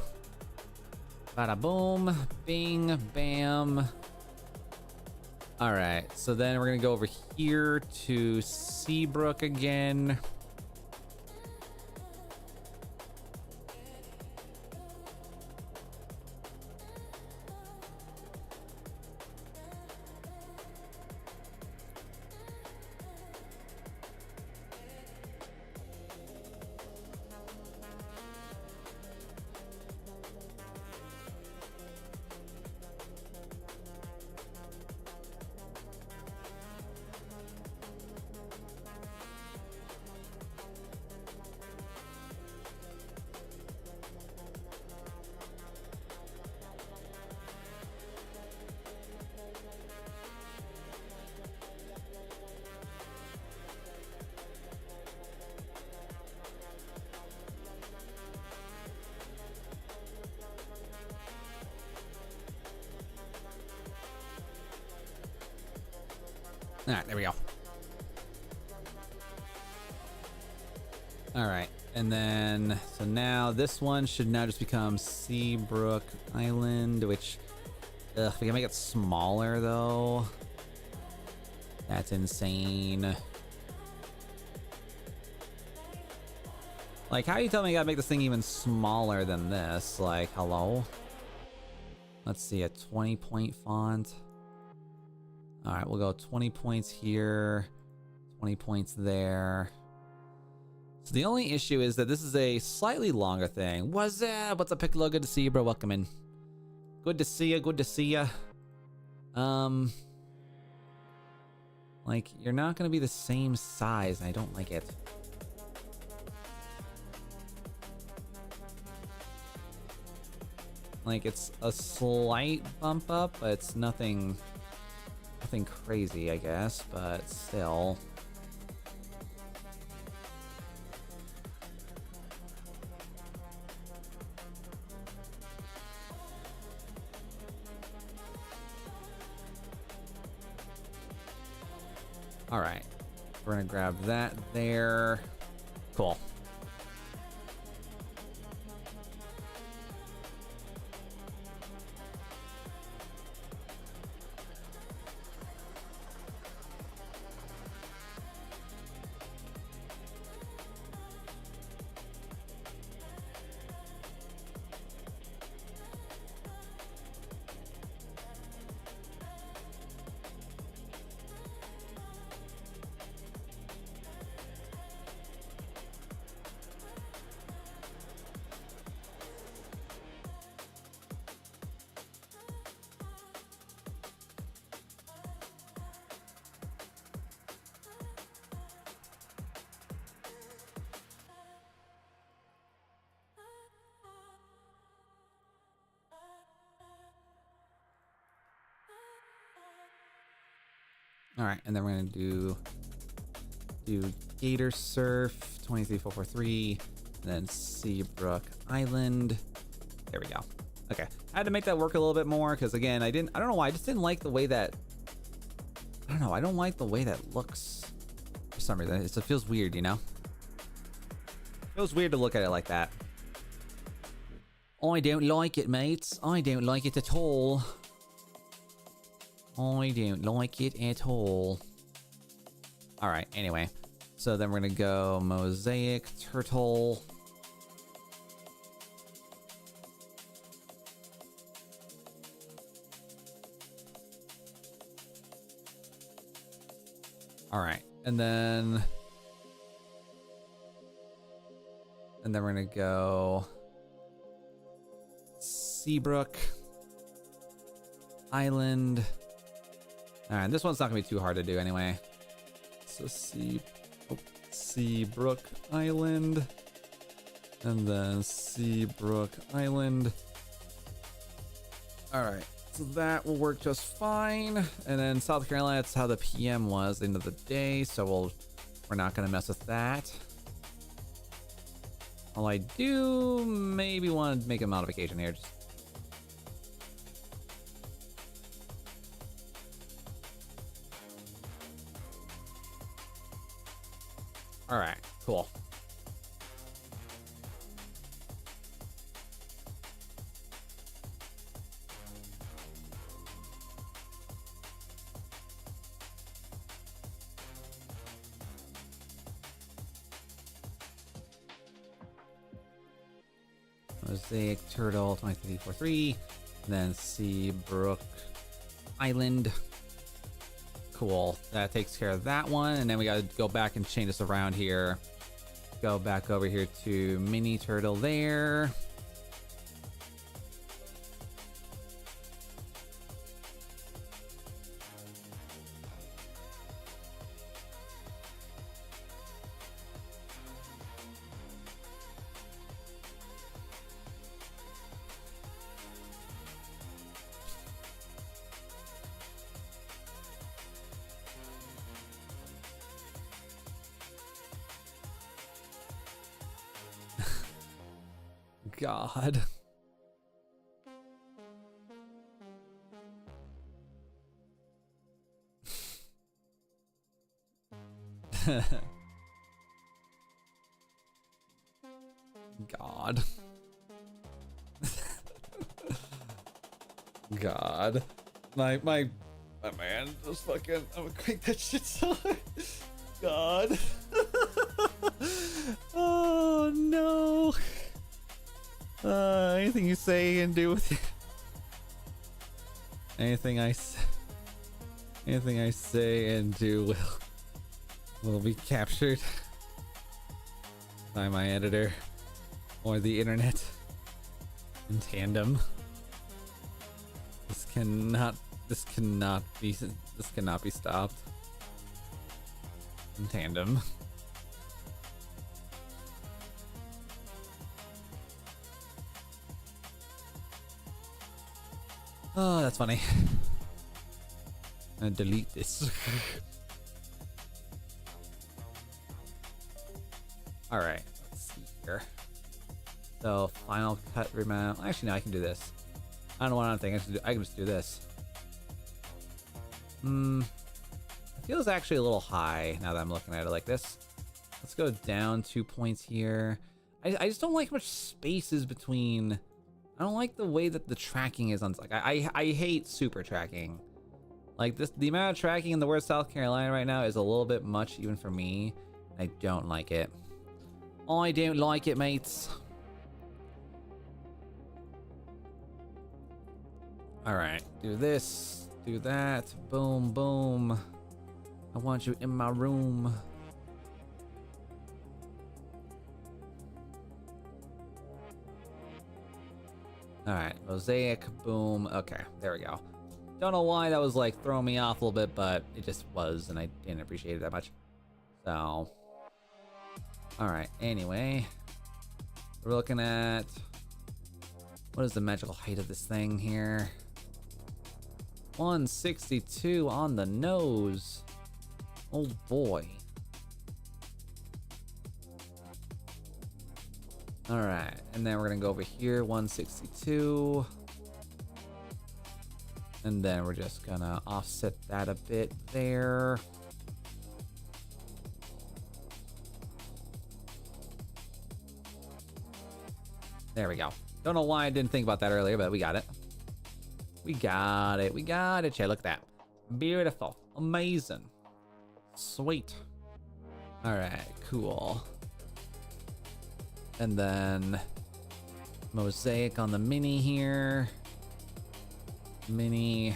bada boom, bing, bam. All right. So then we're going to go over here to Seabrook again. All right, there we go. All right, and then, so now this one should now just become Seabrook Island, which, we can make it smaller though. That's insane. Like, how you tell me I gotta make this thing even smaller than this? Like, hello? Let's see, a 20-point font. All right, we'll go 20 points here, 20 points there. So the only issue is that this is a slightly longer thing. What's up? What's up, Piccolo? Good to see you, bro. Welcome in. Good to see you. Good to see you. Like, you're not gonna be the same size, and I don't like it. Like, it's a slight bump up, but it's nothing crazy, I guess, but still. All right, we're gonna grab that there. Cool. All right, and then we're gonna do Gator Surf 23443, and then Seabrook Island. There we go. Okay, I had to make that work a little bit more because again, I don't know why, I just didn't like the way that. I don't know. I don't like the way that looks for some reason. It just feels weird, you know. It feels weird to look at it like that. I don't like it, mates. I don't like it at all. I don't like it at all. All right, anyway. So then we're gonna go Mosaic Turtle. All right, and then we're gonna go Seabrook Island. All right, this one's not gonna be too hard to do anyway. So Seabrook Island, and then Seabrook Island. All right, so that will work just fine. And then South Carolina, that's how the PM was at the end of the day, so we're not gonna mess with that. All I do maybe want to make a modification here. Just All right, cool. Mosaic Turtle 2343, and then Seabrook Island. Cool. That takes care of that one, and then we gotta go back and change this around here. Go back over here to Mini Turtle there. God. God. God. My man just fucking, I'm gonna crank that shit so hard. God. Oh no. Anything you say and do with it. Anything I say and do will be captured by my editor or the internet in tandem. This cannot be stopped in tandem. Oh, that's funny. I'm gonna delete this. All right, let's see here. So Final Cut remount. Actually, no, I can do this. I don't know what I'm thinking. I can just do this. It feels actually a little high now that I'm looking at it like this. Let's go down 2 points here. I just don't like how much space is between. I don't like the way that the tracking is on. Like I hate super tracking. Like this, the amount of tracking in the word South Carolina right now is a little bit much even for me. I don't like it. I don't like it, mates. All right, do this, do that, boom, boom. I want you in my room. All right, mosaic, boom. Okay, there we go. Don't know why that was like throwing me off a little bit, but it just was, and I didn't appreciate it that much. So, all right. Anyway, we're looking at what is the magical height of this thing here? 162 on the nose. Oh boy. All right, and then we're gonna go over here, 162. And then we're just gonna offset that a bit there. There we go. Don't know why I didn't think about that earlier, but we got it. We got it. We got it. Chat, look at that. Beautiful. Amazing. Sweet. All right, cool. And then mosaic on the mini here. Mini.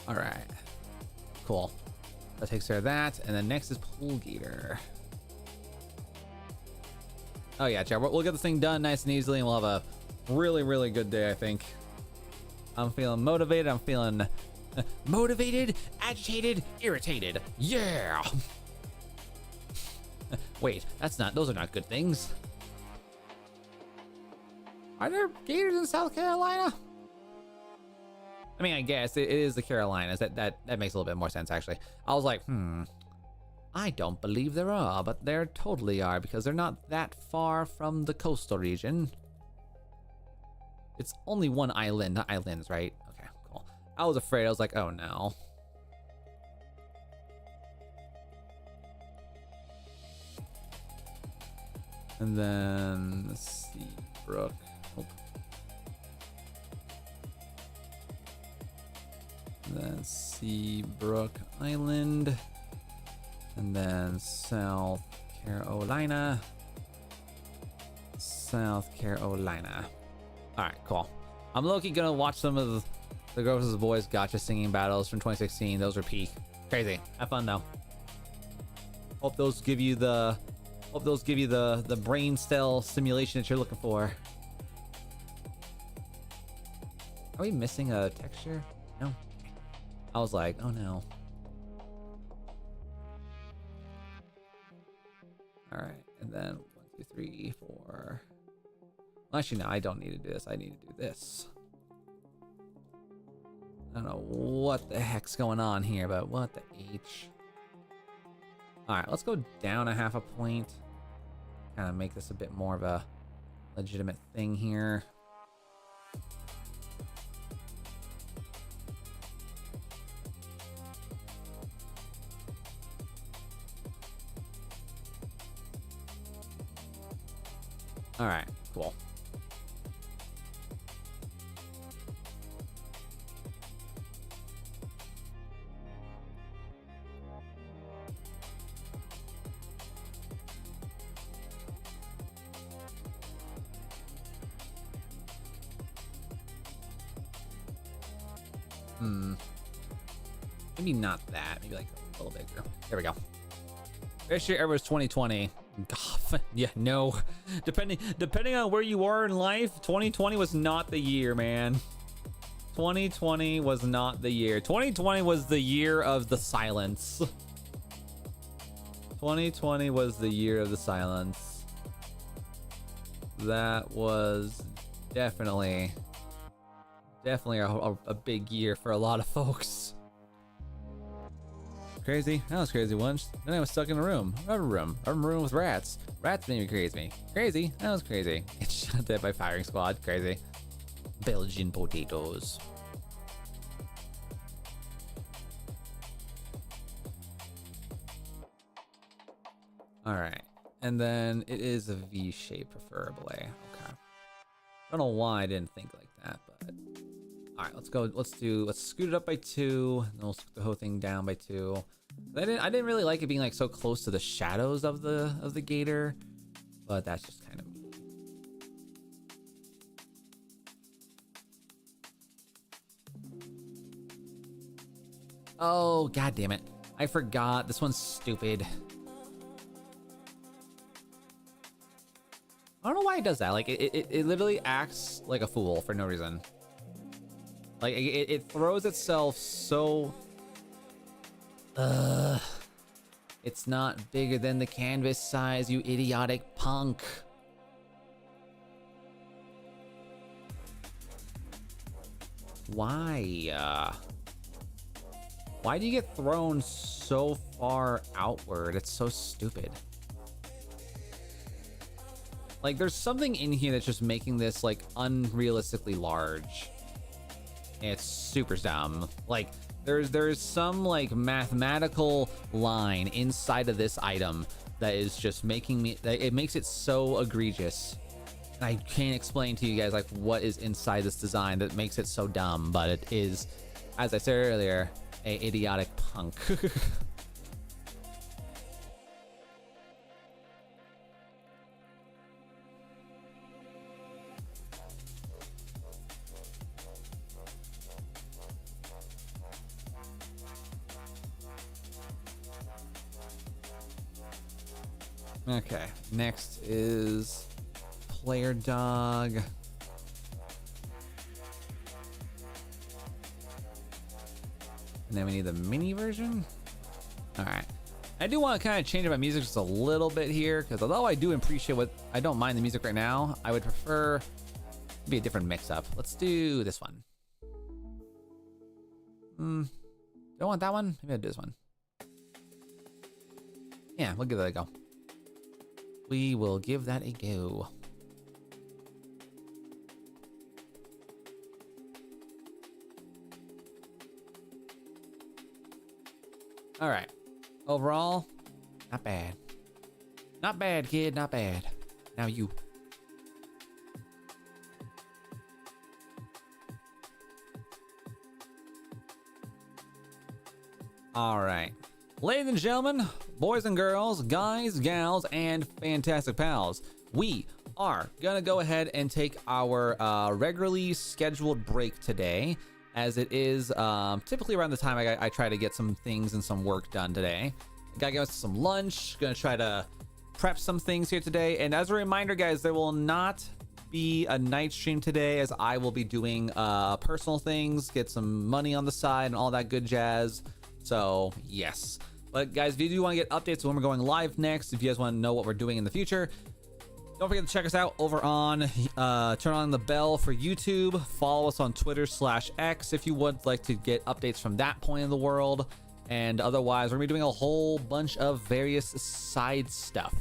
All right. Cool. That takes care of that. And then next is Pool Gator. Oh yeah, chat. We'll get this thing done nice and easily, and we'll have a really, really good day, I think. I'm feeling motivated. I'm feeling motivated, agitated, irritated. Yeah. Wait, those are not good things. Are there gators in South Carolina? I mean, I guess it is the Carolinas. That makes a little bit more sense, actually. I was like, I don't believe there are, but there totally are, because they're not that far from the coastal region. It's only one island, not islands, right? Okay, cool. I was afraid. I was like, oh no. And then Seabrook. Oh. And then Seabrook Island. And then South Carolina. South Carolina. Alright, cool. I'm low-key gonna watch some of the Girls vs. Boys Gotcha singing battles from 2016. Those were peak. Crazy. Have fun though. Hope those give you the brain cell stimulation that you're looking for. Are we missing a texture? No. I was like, oh no. Alright, and then 1, 2, 3, 4. Well, actually, no, I don't need to do this. I need to do this. I don't know what the heck's going on here, but what the H? Alright, let's go down a half a point. Kind of make this a bit more of a legitimate thing here. Alright, cool. Maybe not that. Maybe like a little bigger. There we go. Best year ever was 2020. God, yeah, no. Depending on where you are in life, 2020 was not the year, man. 2020 was not the year. 2020 was the year of the silence. 2020 was the year of the silence. That was definitely a big year for a lot of folks. Crazy. That was crazy once. Then I was stuck in a room. Rubber room with rats. Rats made me crazy. Crazy. That was crazy. Get shot dead by firing squad. Crazy. Belgian potatoes. Alright. And then it is a V shape preferably. Okay. I don't know why I didn't think like that, but alright, let's go. Let's scoot it up by 2. Then we'll scoot the whole thing down by 2. I didn't really like it being like so close to the shadows of the gator, but that's just kind of me. Oh, god damn it. I forgot. This one's stupid. I don't know why it does that. Like it literally acts like a fool for no reason. Like it throws itself so it's not bigger than the canvas size, you idiotic punk. Why? Why do you get thrown so far outward? It's so stupid. Like, there's something in here that's just making this, like, unrealistically large. And it's super dumb. Like, there's some, like, mathematical line inside of this item that is just making me... It makes it so egregious. And I can't explain to you guys, like, what is inside this design that makes it so dumb. But it is, as I said earlier, a idiotic punk. Okay, next is player dog. And then we need the mini version. All right. I do want to kind of change up my music just a little bit here, because although I do appreciate I don't mind the music right now, I would prefer be a different mix-up. Let's do this one. Do I want that one? Maybe I'll do this one. Yeah, we'll give that a go. We will give that a go. All right. Overall, not bad. Not bad, kid. Not bad. Now you. All right. Ladies and gentlemen, boys and girls, guys, gals, and fantastic pals, we are gonna go ahead and take our regularly scheduled break today, as it is typically around the time I try to get some things and some work done today. Gotta get us some lunch, gonna try to prep some things here today. And as a reminder, guys, there will not be a night stream today, as I will be doing personal things, get some money on the side and all that good jazz. So yes, but guys, if you do want to get updates when we're going live next, if you guys want to know what we're doing in the future, don't forget to check us out over on turn on the bell for YouTube. Follow us on Twitter/X if you would like to get updates from that point in the world. And otherwise, we're gonna be doing a whole bunch of various side stuff.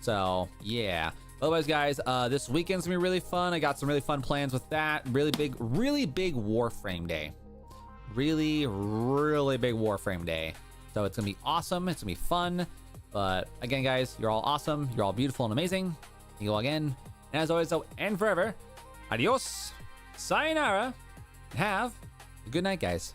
So yeah, otherwise guys, this weekend's gonna be really fun. I got some really fun plans with that. Really big Warframe day. Really big Warframe day. So it's gonna be awesome. It's gonna be fun. But again, guys, you're all awesome. You're all beautiful and amazing. Thank you all again. And as always, though, and forever, adios, sayonara, and have a good night, guys.